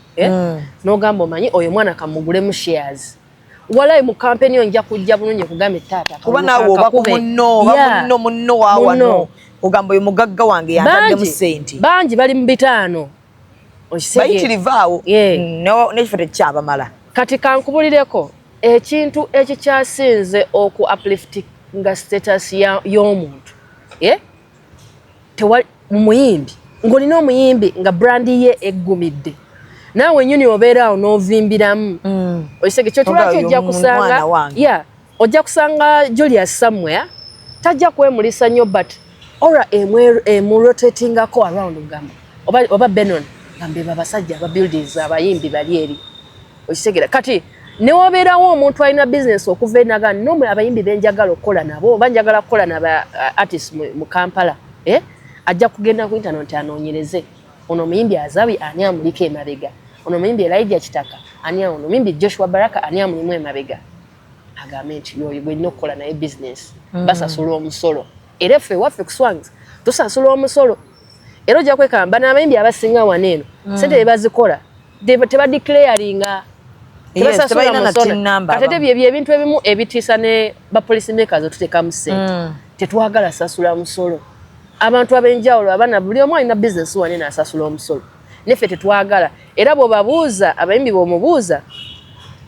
nogamba omanyi oyo mwana kamugulemu shares walayi mu kampeni yo nja kujja bulungi kugamba taata kuba naawe oba ku munno waawano ogamba oyo mugagga wange yantaddemu ssente bangi bali mu bitaano bayitirivu n'ekifo tekyabamala kati kankubulireko ekintu ekikyasinze oku upliftinga status y'omuntu muyimbi ng'olina omuyimbi nga brandi ye eggumidde naawe nyini obeera awo n'ovimbiramu okisege kyotulwaki ojja kusanga Julius somewhere tajja kwemulisa nnyo but ora emurotatingako around gamba oba Benon gambe babasajja aba buildings abayimbi bali eri okisegera kati newobeerawo omuntu alina business okuva enaga nomwe abayimbi benjagala okukola nabo oba njagala kukola naba artist mu Kampala ajja kugenda ku internet anoonyereze ono muyimbi Azawi ani amulika emabega ono muyimbi Elijah Kitaka ani ono muyimbi Joshua Baraka ani amulimu emabega agambe nti yoyo gwelina okukola naye business basasula omusolo era ffe waffe ku Swangs tusasula omusolo era ojja kwekamba n'abayimbi abasinga waneeno sente ebazikola tebadeclaringa ate bye ebintu ebimu ebitiisa ne bapolisi makers otuteekamu ssente tetwagala sasula musolo abantu abenjawulo abana buli omu alina business waneeno asasula omusolo neffe tetwagala era bw'obabuuza abayimbi bw'omubuuza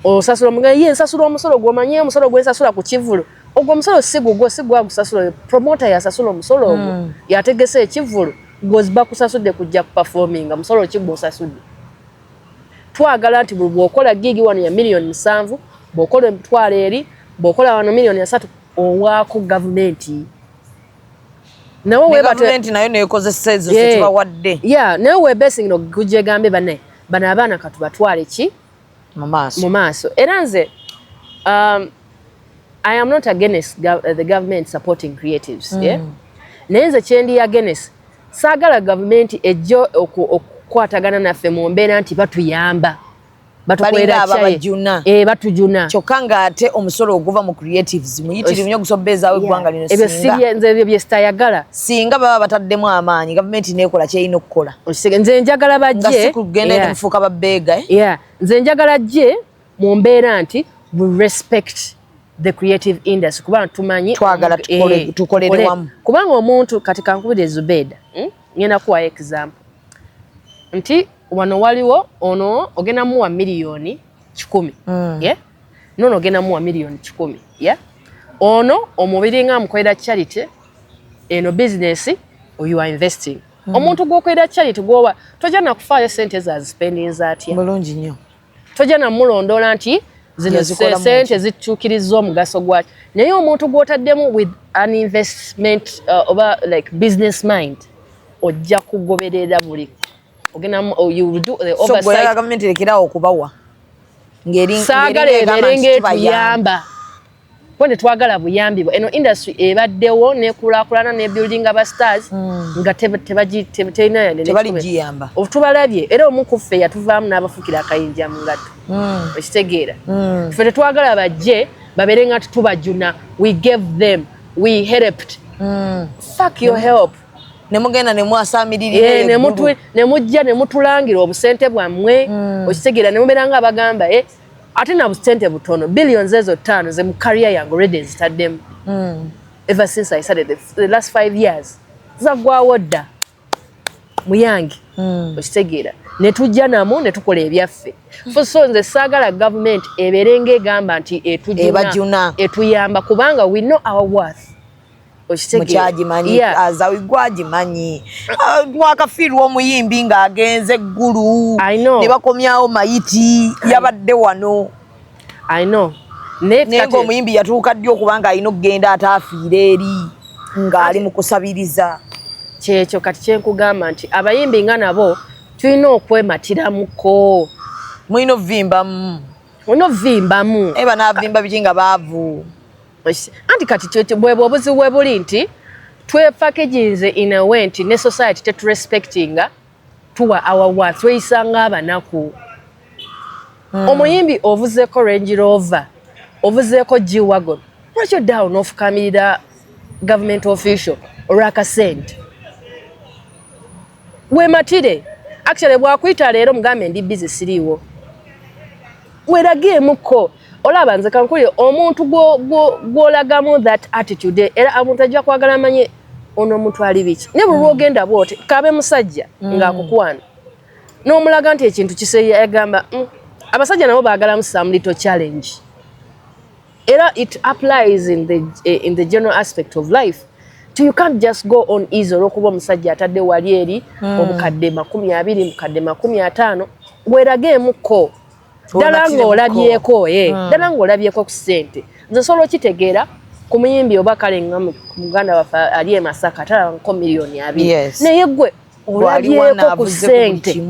osasula omugaye nsasula omusolo gw'omanyi omusolo gwensasula ku kivulu ogwo omusolo si gwagusasula promoter yasasula omusolo ogwo yategese ekivulu gwoziba kusasudde kujja kuperforminga musolo ki gw'osasudde twagala nti bw'okola gigi wano ya million 7 bw'okola emitwalo eri bw'okola wano million 3 owaako gavumenti gavumenti nayo nekozesa ezo zetubawadde naye webasing no kujegambe bano abaana katubatwale ki mu maaso era nze I am not against the government supporting creatives naye nze kyendi against saagala gavumenti ejjo okukwatagana naffe mu mbeera nti batuyamba batujuna kyokka ng'ate omusolo oguva mu creatives muyitirivu nnyo okusobezaawo eggwanga lino ebyo bye sitayagala singa baba bataddemu amaanyi gavumenti neekola kyerina okukola nze njagala bajje nga si kugenda ene mufuuka babbeega nze njagala jje mu mbeera nti we respect the creative industry kubanga tumanyi twagala tukolere wamu kubanga omuntu kati kankubire Zubeda ngenda kuwa example nti wano waliwo ono ogenda muwa milioni 10 nono ogenda muwa milioni 10 ono omubiri nga mukolera charity eno business you are investing omuntu gwokolera charity gwowa tojja nakufaayo sente za spending atya bulungi nnyo tojja namulondola nti zino sente zitukiriza omugaso gwaki naye omuntu gw'otaddemu with an investment oba like business mind ojja kugoberera buli ogenda you will do the oversight so government lekerawo okubawa saagala ebeerenga etuyamba kuba tetwagala buyambi eno industry ebaddewo nekulaakulana ne building aba stars nga tebaligiyamba tubalabye era omu ku ffe yatuvaamu n'abafukira akayinja mu ngatto ekitegeera ffe tetwagala bajje babeere nga tutubajuna we gave them we helped fuck your help nemugenda nemwasaamiririra nemujja nemutulangira obusente bwammwe okitegeera nemubeera nga abagamba ate na busente butono billions ezo 5 ze mu career yange already nzitaddemu ever since I started the last 5 years zagwawo dda muyange okitegeera netujja namu netukola ebyaffe so nze saagala government ebeerenga egamba nti etuyamba kubanga we know our worth mukyagimanyi Azawi gwagimanyi gwakafiirwa omuyimbi ng'agenze eggulu ne bakomyawo mayiti yabadde wano naye ng'omuyimbi yatuuka ddi okubanga alina okugenda ate afiira eri ng'ali mu kusabiriza kyekyo kati kyenkugamba nti abayimbi nga nabo tulina okwematiramukko mulina ovimbamu eba n'avimba biki nga baavu anti kati bwebwe obuzibu bwe buli nti twepackagingze in a way nti ne society teturespectinga tuwa our worth tweyisanga abanaku omuyimbi ovuzeeko Range Rover ovuzeeko G-Wagon lwaki oddawo n'ofukamirira government official olw'akasente weematire actually bwakuyita leero mugambe ndi busy siriiwo werageemukko olaba nze kankulire omuntu gw'olagamu that attitude era omuntu ajja kwagala amanye ono omuntu ali biki ne bwe lwogenda bw'oti kabe musajja ng'akukwana n'omulaga nti ekintu kiseeya yagamba abasajja nabo baagalamu some little challenge era it applies in the general aspect of life so you can't just go on easy olw'okuba omusajja atadde wali eri obukadde 20 bukadde 50 werageemukko ddala ng'olabyeko ku ssente nze nsobola okitegeera ku muyimbi oba kale nga muganda waffe ali e Masaka talabako miliyoni 2 naye gwe olabyeko ku ssente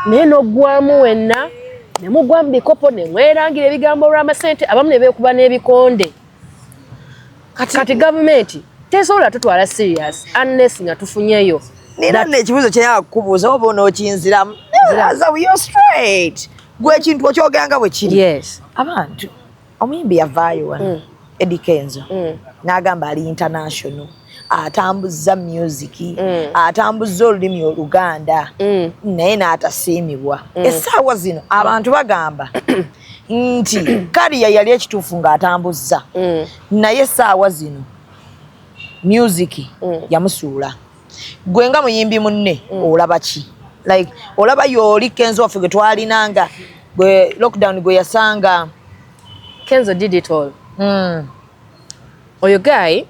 naye n'oggwamu wenna ne mugwa mu bikopo ne mwerangira ebigambo olw'amasente abamu ne beekuba n'ebikonde kati gavumenti tesobola tutwala serious unless nga tufunyeyo nina n'ekibuuzo kyenyaga kukubuuza oba onookinziramu Azawi you're straight gwe ekintu okyogera bwe kiri abantu omuyimbi yavaayo wano Eddie Kenzo n'agamba ali international atambuza music atambuza olulimi Oluganda naye n'atasiimibwa essaawa zino abantu bagamba nti kariya yali ekituufu ng'atambuza naye essaawa zino music yamusuula gwe nga muyimbi munne olaba ki like olaba yoli Kenzo waffe gwe twalinanga gwe lockdown gwe yasanga Kenzo did it all oyo guy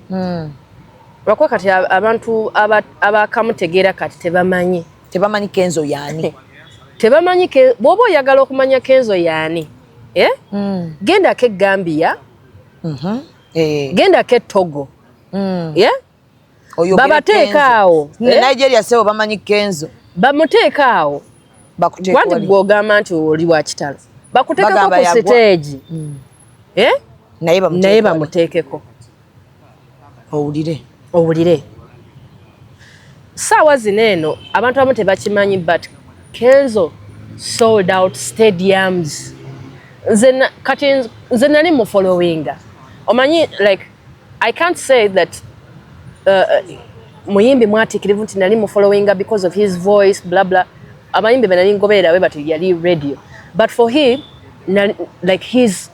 lwakuba kati abantu abakamutegeera kati tebamanyi Kenzo yaani tebamanyi bw'oba oyagala okumanya Kenzo yaani gendako e Gambia gendako e Togo babateeka awo Nigeria sebo bamanyi Kenzo bamuteeka awo wanti gw'ogamba nti oli wa kitalo bakuteekeko ku siteegi naye bamuteekeko owulire saawa zino eno abantu abamu tebakimanyi but Kenzo sold out stadiums kati nze nali mu followinga omanyi like I can't say that muyimbi mwatikirivu nti nali mu followinga because of his voice blah blah abayimbi benali ngoberera we but yali radio but for him like his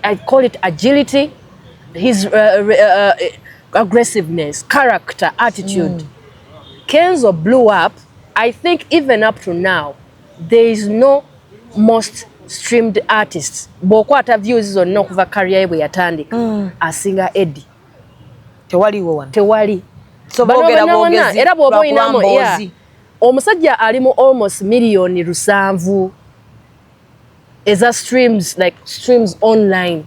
I call it agility his aggressiveness character attitude Kenzo blew up. I think even up to now there is no most streamed artists bw'okwata views zonna okuva career bwe yatandika asinga Eddie tewali so era bw'oba oyinamu omusajja ali mu almost miliyoni 7 eza streams online,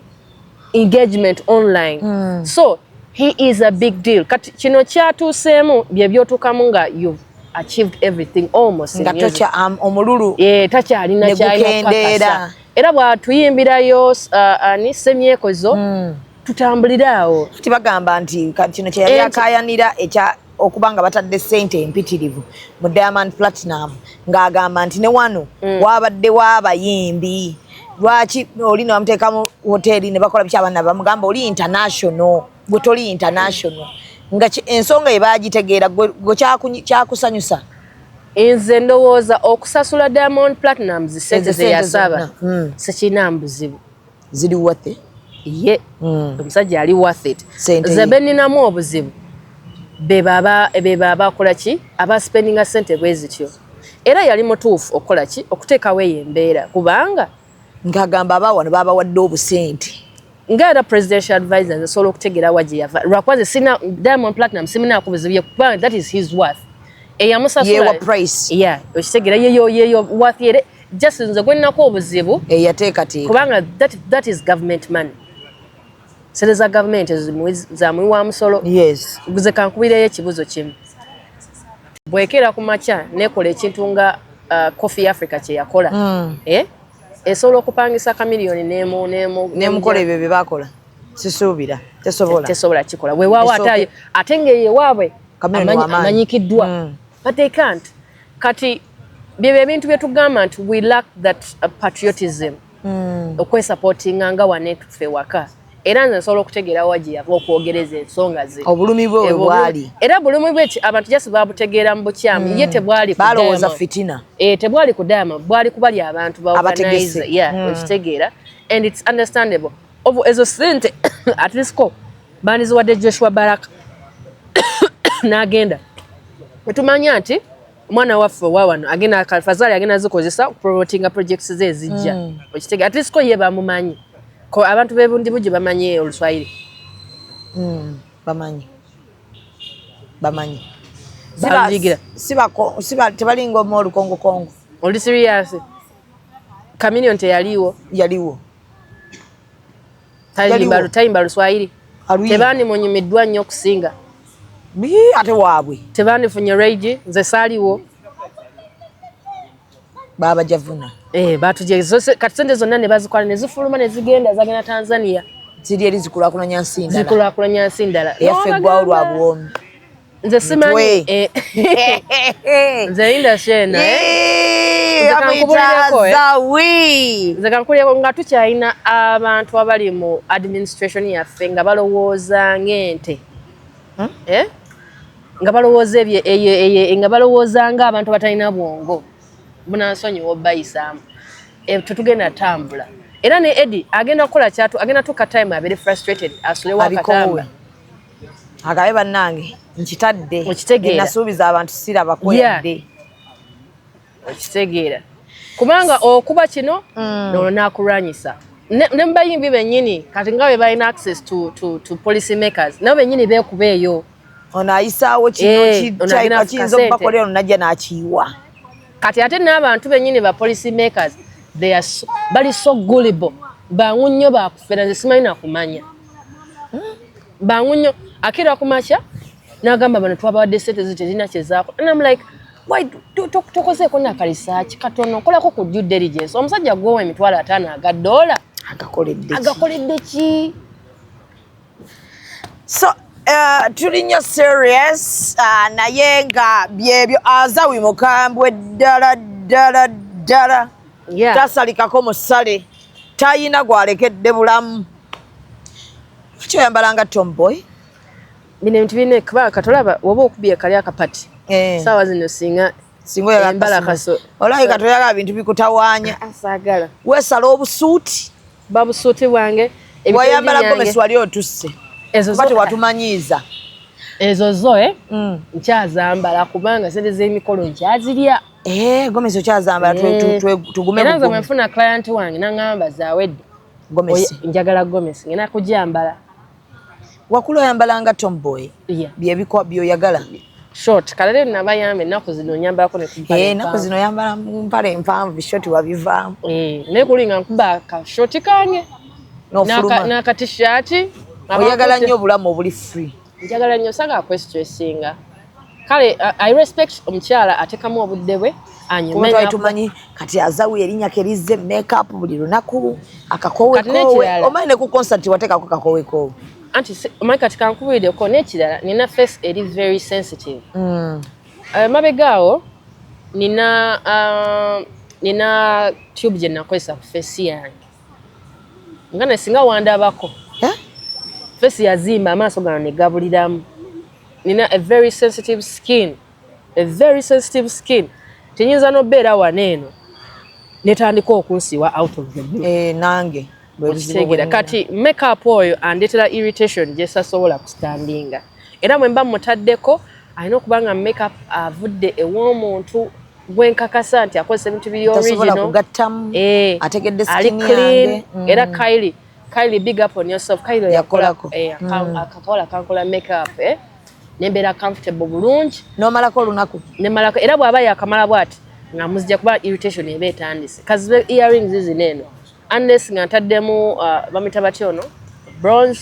engagement online. So he is a big deal. Kati kino kyatuseemu bye byotukamu nga you've achieved everything almost. Nga tocha omululu. Takyalina kyalina kakasa. Era bwatuyimbirayo ani semyekozo tutambulirawo. Tibagamba nti kino kye yali akayanira ekya okubanga batadde ssente empitirivu mu Diamond Platinum ng'agamba nti ne wano wabadde w'abayimbi. Lwaki oli n'amuteeka mu hoteeri ne bakola biki abaana bamugamba oli international gwe toli international nga ensonga ye baagitegeera gwe kyakusanyusa. Nze ndowooza okusasula Diamond Platinum ssente ze yasaba sekirina buzibu. Ziri worth it? Ye omusajja ali worth it. Ze beninamu obuzibu be baba akola ki abaspendinga ssente bwe zityo. Era yali mutuufu okukola ki okuteekawo eyo embeera kubanga ngagamba abawano babawadde obusente. Ngada presidential advisor nsobola okutegeera waje yava. Lwakwaze sina Diamond Platinum simina kubuzibu kubanga that is his worth. Eyamusasula yewa price. Yeah, okitegeera yeyo worth yere just nze gwe nnako obuzibu eyateekateeka kubanga that is government money. Sente za government za mwiwa musolo. Yes. Guze kankubireyo ekibuzo kimu. Bwekera ku makya nekola ekintu nga Coffee Africa kye yakola. Esobola okupangisa ka miliyoni nemukola ebyo bye bakola. Sisuubira. Tesobola kikola. Weewaawo ate ngeye waabwe amanyikiddwa. But they can't. Kati bye ebintu bye tugamba nti we lack that patriotism. Okwesupportinga nga wanetuffe waka. Era nze nsobola okutegeera waje yava okwogereza ensonga ze. Obulumi bwe bwali. Era bulumi bwe abantu just babutegeera mu bukyamu ye tebwali ku balowooza fitina. Tebwali ku Diamond bwali kubali abantu ba organize. Okitegeera and it's understandable. Ezo sente at least ko bandiziwadde Joshua Baraka n'agenda. Tumanya nti mwana waffe wawano agenda Kalfazali agenda zikozesa promoting projects ze zijja. Okitegeera at least ko ye bamumanyi. Ko abantu bebundi buje bamanye Oluswahili. Bamanyi. Siba tebalingo mu Kongo. Oli serious? Chameleon yaliwo. Tayimba Luswahili. Tebani monyumiddwa nnyo okusinga. Ate waabwe. Tebani funye rage nze saaliwo. Baba javuna. Batuje kati sente zonna ne bazikola ne zifuluma ne zigenda zagenda Tanzania. Ziri eri zikulakulanya nsindala. Zikulakulanya nsindala. Yaffe gwa olwabwomi. Nze simanyi. Nze industry na. Azawi. Nze kankulireko nga tukyalina abantu abali mu administration yaffe nga balowooza ng'ente. Nga balowooza nga balowooza nga abantu batalina bwongo. Bunansonyiwa obayisaamu. Tetugenda tambula. Era ne Eddie agenda kukola kyatu agenda tuka time abere frustrated asule wakatamba. Agabe bannange nkitadde. Okitegeera. Nasuubiza abantu siraba kwedde. Okitegeera. Kubanga okuba kino nono nakulwanyisa. Ne mbayimbi bennyini kati nga bwe balina access to policy makers nabo bennyini beekubeeyo. Ono ayisaawo kino kiyinza okubakolera ono najja n'akiyiwa. Kati ate n'abantu bennyini ba policy makers they are bali so gullible. Bangu nnyo bakufera nze simanyi nakumanya. Bangu nnyo akira kumakya n'agamba bano twabawadde ssente ziterina kyezaako. And I'm like, why tokozeeko nakalisaaki katono kolako ku due diligence. Omusajja gwowa emitwalo 5 aga $. Agakoledde ki? So tuli nnyo serious naye nga byebyo Azawi mukambwe ddala tasalikako musale tayina gwalekedde bulamu. Kyo yambalanga tomboy bino ebintu bine kuba katolaba woba okubye kali akapati sawa zino singa yambala kaso olayi katoyaga bintu bikutawaanya asagala wesala obusuuti babusuuti bwange wayambala gomesi wali otusse bati watumanyiiza ezo zo nkyazambala kubanga sente z'emikolo nkyazirya gomesi okyazambala tugume era nze mwenfuna client wange naŋŋamba zaawedde gomesi njagala gomesi ngenda kugyambala wakulu oyambalanga tomboy byoyagala short kalale nabayambe naku zino nyambako ne kumpale naku zino yambala mpale empanvu short wabivaamu ne kulinga nkuba ka short kange n'aka t-shirt oyagala nnyo obulamu obuli free njagala nnyo saga kwestressinga kale I respect omukyala atekamu obudde bwe anyumenya tumanyi kati Azawi erinnya kerize makeup buli lunaku akakowe omanyi ne ku concert watekako kakoweko anti omanyi kati kankubulide ko n'ekirala nina face eri very sensitive mabegaawo nina tube gye nakozesa ku face yange nga nesinga wandabako face yazimba amaaso gano ne gabuliramu nina a very sensitive skin tinyinza nobeera waneeno netandika okunsiwa out of the blue nange bwekitegera kati makeup oyo andetera irritation gyesasobola kustandinga era bwe mba mutaddeko alina okubanga makeup avudde ew'omuntu gwenkakasa nti akozesa ebintu biri original ategedde skin yange era Kylie big up on yourself Kylie yakolako akakola kankola makeup nembeera comfortable bulungi nomalako olunaku nemalako era bw'aba yakamala bwati nga muzija kuba irritation eba etandise kazi earrings zineeno unless nga ntaddemu bamita batyo no bronze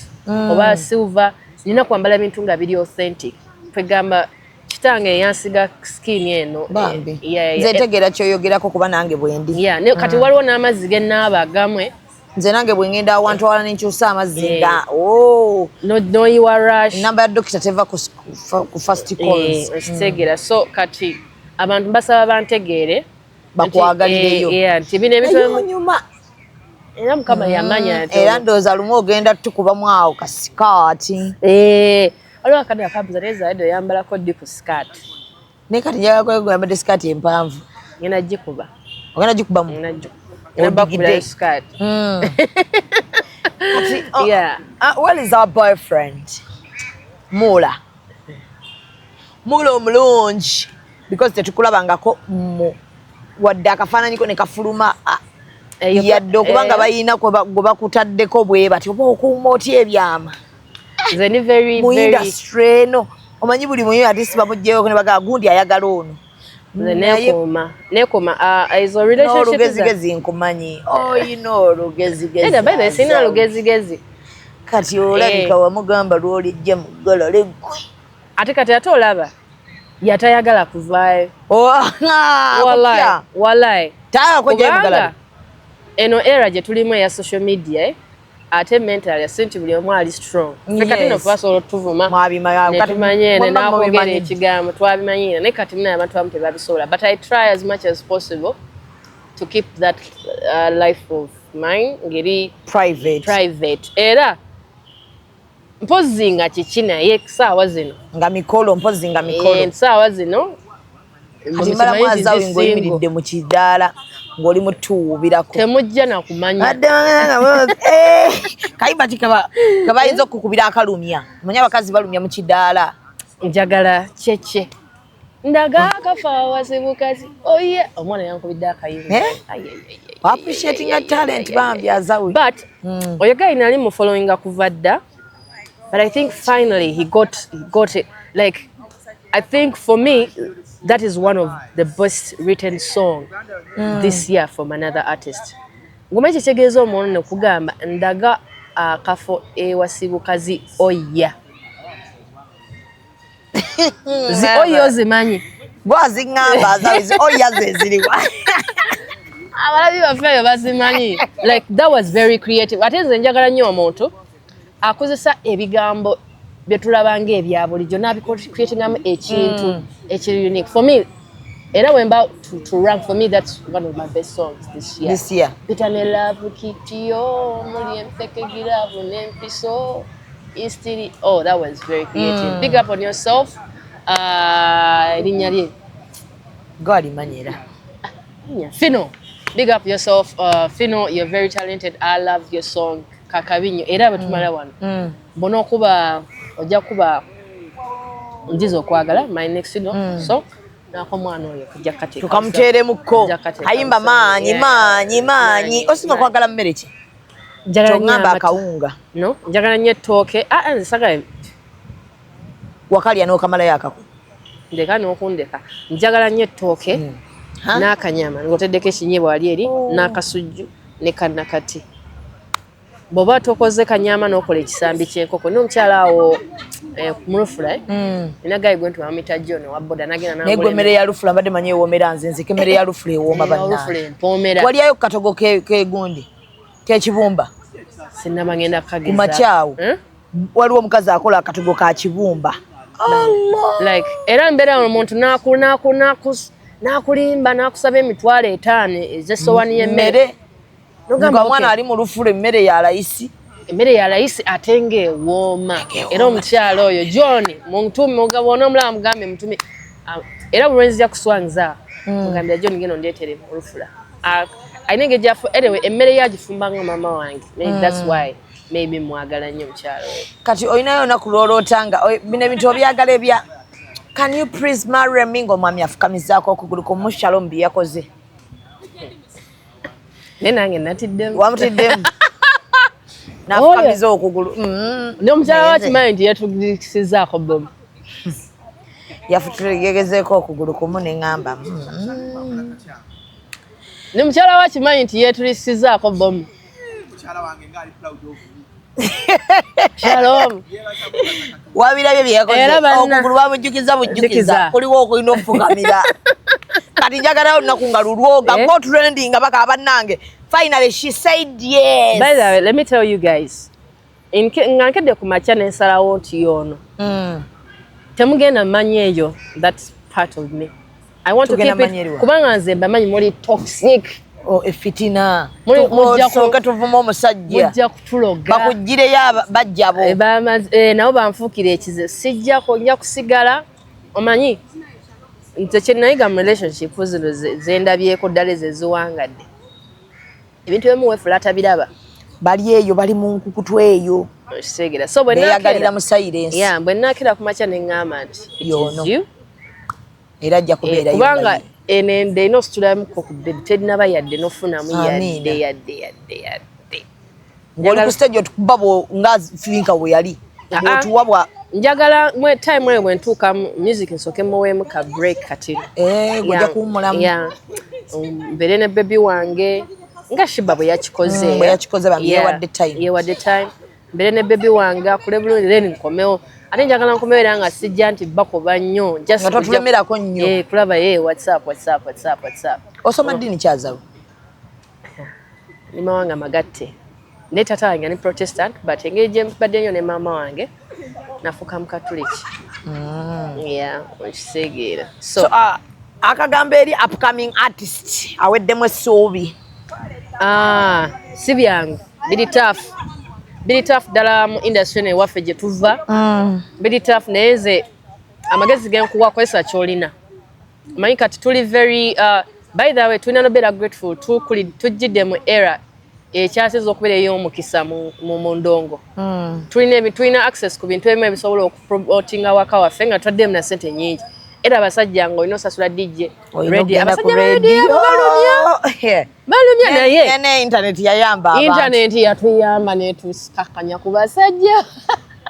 oba silver nina kwambala bintu nga biri authentic kwegamba kitange yansiga skin eno nze ntegeera kyoyogerako kuba nange bwendi kati waliwo n'amazzi ge naabagamwe nze nange bwe ngenda awantu awala nenkyusa amazzi nga noyiwa rush namba ya dokita teva ku first calls okitegeera so kati abantu basaba bantegeere bakwagalireyo nti bino ebintu era mukama yamanya era ndowooza lumu ogenda tukubamu awo kasikaati waliwo akadde akabuza naye zaidi oyambalako dipu sikaati naye kati njagala kweyambadde sikaati empanvu ngenda gikuba ogenda gikubamu What is our boyfriend? Mula omulungi because tetukulabangako wadde akafaananyi ko ne kafuluma yadde okubanga bayina gwe bakutaddeko bwe bati oba okuuma otya ebyama mu industry eno omanyi buli muyo ati bamugjeyo ne bagaa gundi ayagala ono nekoma izo relationship olugezigezi nkumanyi olugezigezi by the way sina lugezigezi kati olabika wamugamba lwolijja mu ggala leggwe ate kati ate olaba yatayagala kuvaayo wallahi tayakojeegala eno era gye tulimu eya social media ate mentally asinti buli omu ali strong kati no twasobola otuvuma netumanyene nakwogera ekigambo twabimanyire naye kati muna abantu abamu tebabisobola but I try as much as possible to keep that life of mine ngeri private era mpozi nga kiki naye saawa zino nga mikolo mpozi nga mikolo saawa zino ati mbalamu Azawi ng'oyimiridde mu kidaala ng'oli mutuwubirako temujja nakumanya kayimba kabayinza okukubira akalumya omanya abakazi balumya mu kidaala njagala kyekye ndaga akafa wasibukazi oye omwana yankubidde akayimba appreciating a talent bambi Azawi but oyo guy nali mu following kuva dda but I think finally he got it like I think for me that is one of the best written song this year from another artist. Ngoma kitegeeza omuntu ne kugamba ndaga akafo ewasibukazi oya. Oyo zimanyi. Bwazingamba Azawi oya zeziriwa. Abalabi bafeyo bazimanyi. Like that was very creative. Ate nze njagala nnyo omuntu akozesa ebigambo byetulabanga ebya bulijjo n'abicreatingamu ekintu ekiri unique for me era when about to rank for me that's one of my best songs this year Peter ne love kitio muli empeke giravu nempiso istiri that was very creative big up on yourself linnya lye God imanyira Fino big up yourself Fino you're very talented I love your song kakabinyo era batumala wano mbona okuba ojja kuba njizo okwagala my next so nako mwana oyo kujja kati tukamuteremuko kayimba maanyi osinga kwagala mmere ki njagala akawunga no njagala nnyo ettooke nzisaga wakalya n'okamalayo akako ndeka n'okundeka njagala nnyo ettooke n'akanyama ng'oteddeko ekinyeebwa wali eri n'akasujju ne kannakati bw'oba tokoze kanyama n'okola ekisambi ky'enkoko n'omukyala awo mu Lufula nagayi gwe ntuma mita John wa boda nagenda naye gwe emmere ya Lufula mbadde manyi ewoomera nze nzika emmere ya Lufula ewooma bannange waliayo ku katogo k'egundi k'ekibumba sinnaba ngenda kukageza ku makyawo waliwo omukazi akola akatogo ka kibumba like era mbeera omuntu n'akulimba n'akusaba emitwalo 5 ez'essowaani y'emmere nga mwana ali mu Lufula emmere ya layisi ate ng'ewooma era omukyala oyo John mutumi ogabona omulaba mugambe mutumi era bulwenzija kuswangiza mugambira John ngeno ndeetere mu Lufula ayina engeri anyway emmere yagifumba nga mama wange maybe that's why maybe mwagala nnyo omukyala oyo kati olinayo olunaku lw'olootanga bino ebintu obyagala ebya can you please marry me ng'omwami afukamizaako okugulu ku Shalom bye yakoze naye nange natiddemu wamutiddemu n'afukamiza okugulu n'omukyala wakimanyi nti yatugisizaako bomu yafutugegezeeko okugulu kumu ne ŋŋamba n'omukyala wakimanyi nti yeetulisizaako bomu Shalom wabirabye bye yakoze okugulu bamujjukiza bujjukiza kuliwo okulina okufukamira kati njagalayo olunaku nga lulwoga go trending nga baka bannange finally she said yes. By the way, let me tell you guys nga nkedde ku makya n'ensalawo nti yono temugenda manyi eyo that's part of me. I want to keep it kubanga nze mbamanyi muli toxic efitina soka tuvuma omusajja mujja kutuloga bakugireyo bajjabo nabo banfuukira ekize sijjako nja kusigala omanyi nze kyenayiga mu relationship zino zendabyeko ddala ezo eziwangadde ebintu ebimu weefula atabiraba bali eyo bali mu nkukutu eyo kiseegera so beyagalira mu silence bwe nnaakira ku makya ne ŋŋamba nti yono era ajja kubeera kubanga enende inositulamuko ku bedi terinaba yadde nofunamu yadde ng'oli ku stage otukuba nga firinka bwe yali otuwabwa njagala time eyo bwe ntuuka music nsooke muweemu ka break kati gojja kuwummulamu mbeere ne bebi wange nga Shiba bwe yakikoze yeewadde time mbeere ne bebi wange akule bulungi then nkomewo ate njagala nkomewo era nga sijja nti bakoba nnyo nga totulemerako nnyo kulaba whatsapp osoma ddiini ki Azawi? ni mawanga magatte ne tata wange ni Protestant but engeri gye mbadde nnyo ne maama wange nafuuka mukatuliki okiseegeera so akagambo eri upcoming artist aweddemu essuubi si byangu biri tough ddala mu industry newaffe gye tuva biri tough naye nze amagezi genkuwa kozesa kyolina amanyi kati tuli very by the way tulina nobeera grateful tujjidde mu era ekyasiza okubeera ey'omukisa mu ndongo tulina access ku bintu ebimu ebisobola okupromotinga waka waffe nga twaddemu na ssente nyingi era abasajja nga olina osasula DJ abasajja balumya naye ne internet yayamba internet yatuyamba netusikakanya ku basajja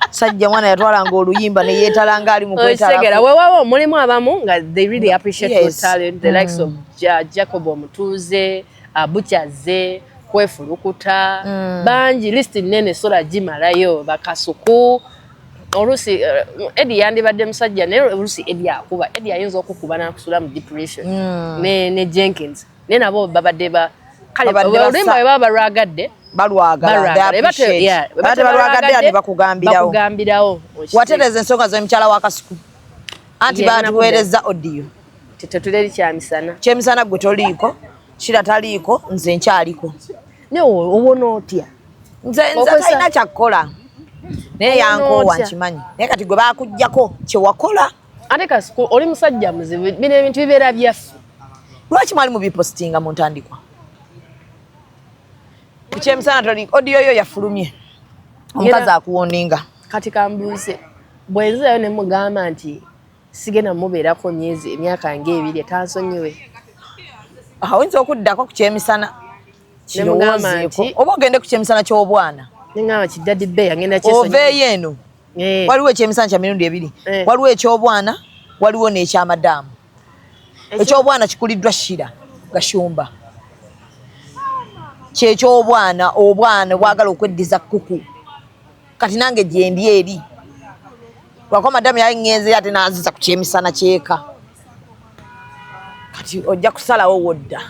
sajja mwana yatwalanga oluyimba ne yeetalanga ali mu kwetala weewaawo mulimu abamu nga they really appreciate your talent the likes of Jacob Omutuuze Bukyaze kwefulukuta bangi list nene sola gimalayo bakasuku olusi Eddie yandibadde musajja naye olusi Eddie akuba Eddie ayinza okukuba n'akusula mu depression ne Jenkins ne nabo babadde kale olimba bwe baba lwagadde balwagadde bakugambirawo watereza ensonga z'omukyala wa Kasuku anti batuweereza audio tetuleri kyamisana kyemisana gwe toliiko Shira taliiko nze nkyaliko owona otya nze talina kyakkola naye yankoowa nkimanyi naye kati gwe bakuggyako kyewakola ate Kasuku oli musajja muzibu bino ebintu bibeera byaffe lwaki mwali mubipositinga mu ntandikwa kukyemisana toliiko odiyo yo yafulumye omukazi akuwoninga kati kambuuze bwenzayo ne mugamba nti sigenda mubeerako emyaka ng'ebiri etansonyiwe oyinza okuddako ku kyemisana kirowoozeeko oba ogende ku kyemisana ky'obwana neŋŋamba kiddadi bbe yagenda oveeyo eno waliwo ekyemisana kya mirundi ebiri waliwo eky'obwana waliwo n'ekyamadamu ekyobwana kikuliddwa Shira Gashumba kyekyobwana bwagala okweddiza kuku kati nange gyendi eri lwako madamu yaŋŋenze ate n'aziza ku kyemisana kyeka kati ojja kusalawo wodda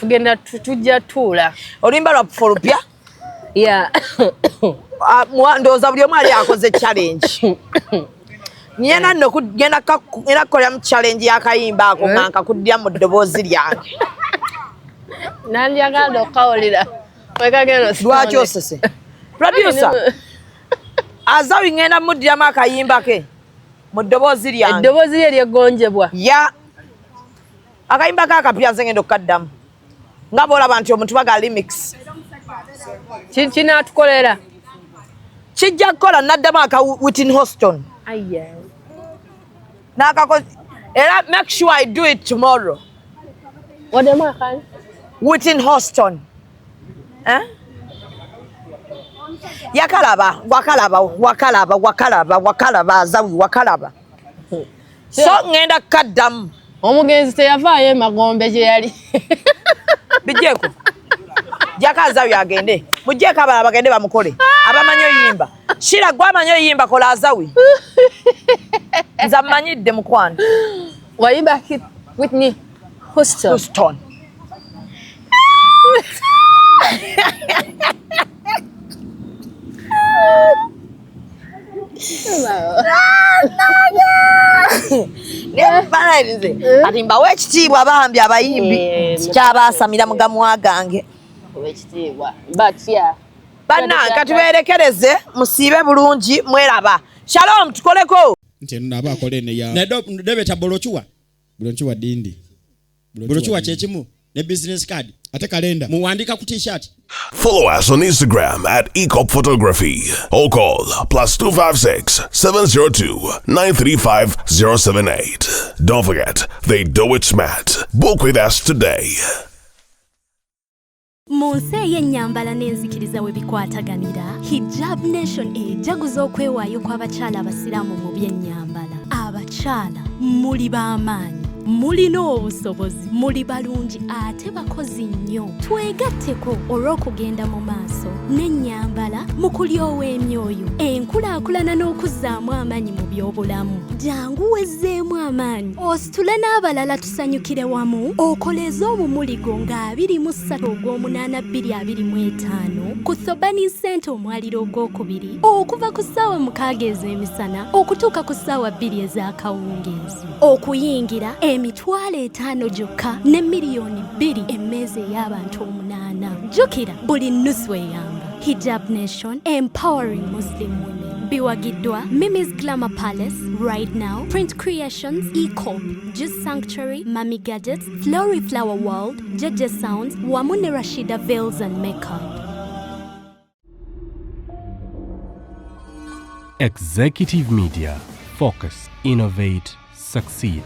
tugenda tujja tuula olimba lwa folupya ndowooza buli omu ali akoze challenge nyena nno kugenda kukolera mu challenge y'akayimba ako nga nkakuddira mu ddoboozi lyange nandyagala okukawulira lwaki osese producer Azawi ngenda muddiramu akayimba ke mu ddoboozi lyange eddoboozi lye lyeggonjebwa akayimba ke akapya nze ngenda okukaddamu nga boolaba nti omuntu baga remix kinaatukolera kijja kukola naddamu aka Whitney Houston era make sure I do it tomorrow wademu akani Whitney Houston yakalaba wakalaba Azawi wakalaba so ngenda kukaddamu omugenzi teyavaayo emagombe gye yali bijjeeko jaka Azawi agende mujjeeko abalala bagende bamukole abamanyi oyimba Shira gwamanyi oyimba kola Azawi nze mmanyidde mukwano wayimba Whitney Houston kati mbawe ekitiibwa bambi abayimbi kyabasamira mugamuwa gange bannange kati beerekereze musiibe bulungi mweraba Shalom tukoleko nti naba akole ne ya debeta bolochuwa dindi bolochuwa kyekimu ne business card ate kalenda muwandika ku t-shirt. Follow us on Instagram at Ecop Photography or call +256 702 935 078. Don't forget, they do it smart. Book with us today. Mu nsi ey'ennyambala n'enzikiriza we bikwataganira Hijab Nation ejaguza okwewaayo kw'abakyala abasiraamu mu by'ennyambala. Abakyala muli b'amaanyi, mulina obusobozi, muli balungi ate bakozi nnyo. Twegatteko olw'okugenda mu maaso n'ennyambala mu kulyowa emyoyo, enkulaakulana n'okuzzaamu amaanyi mu by'obulamu. Jangu wezzeemu amaanyi ositule n'abalala tusanyukire wamu okoleze obumuligo nga 23/8/2025 ku Thobani Center omwaliro ogwokubiri okuva ku ssaawa 6 ez'emisana okutuuka ku ssaawa 2 ez'akawungeezi. Okuyingira $5,000 gyokka ne miliyoni 2 emmeeza ey'abantu 8. Jjukira buli nnusu eyamba. Hijab Nation, empowering Muslim women. Biwagiddwa Mimi's Glamour Palace, Right Now, Print Creations, Ecop, Juice Sanctuary, Mami Gadgets, Flory Flower World, Jeje Sounds, Wamune Rashida Veils and Makeup. Executive Media. Focus, innovate, succeed.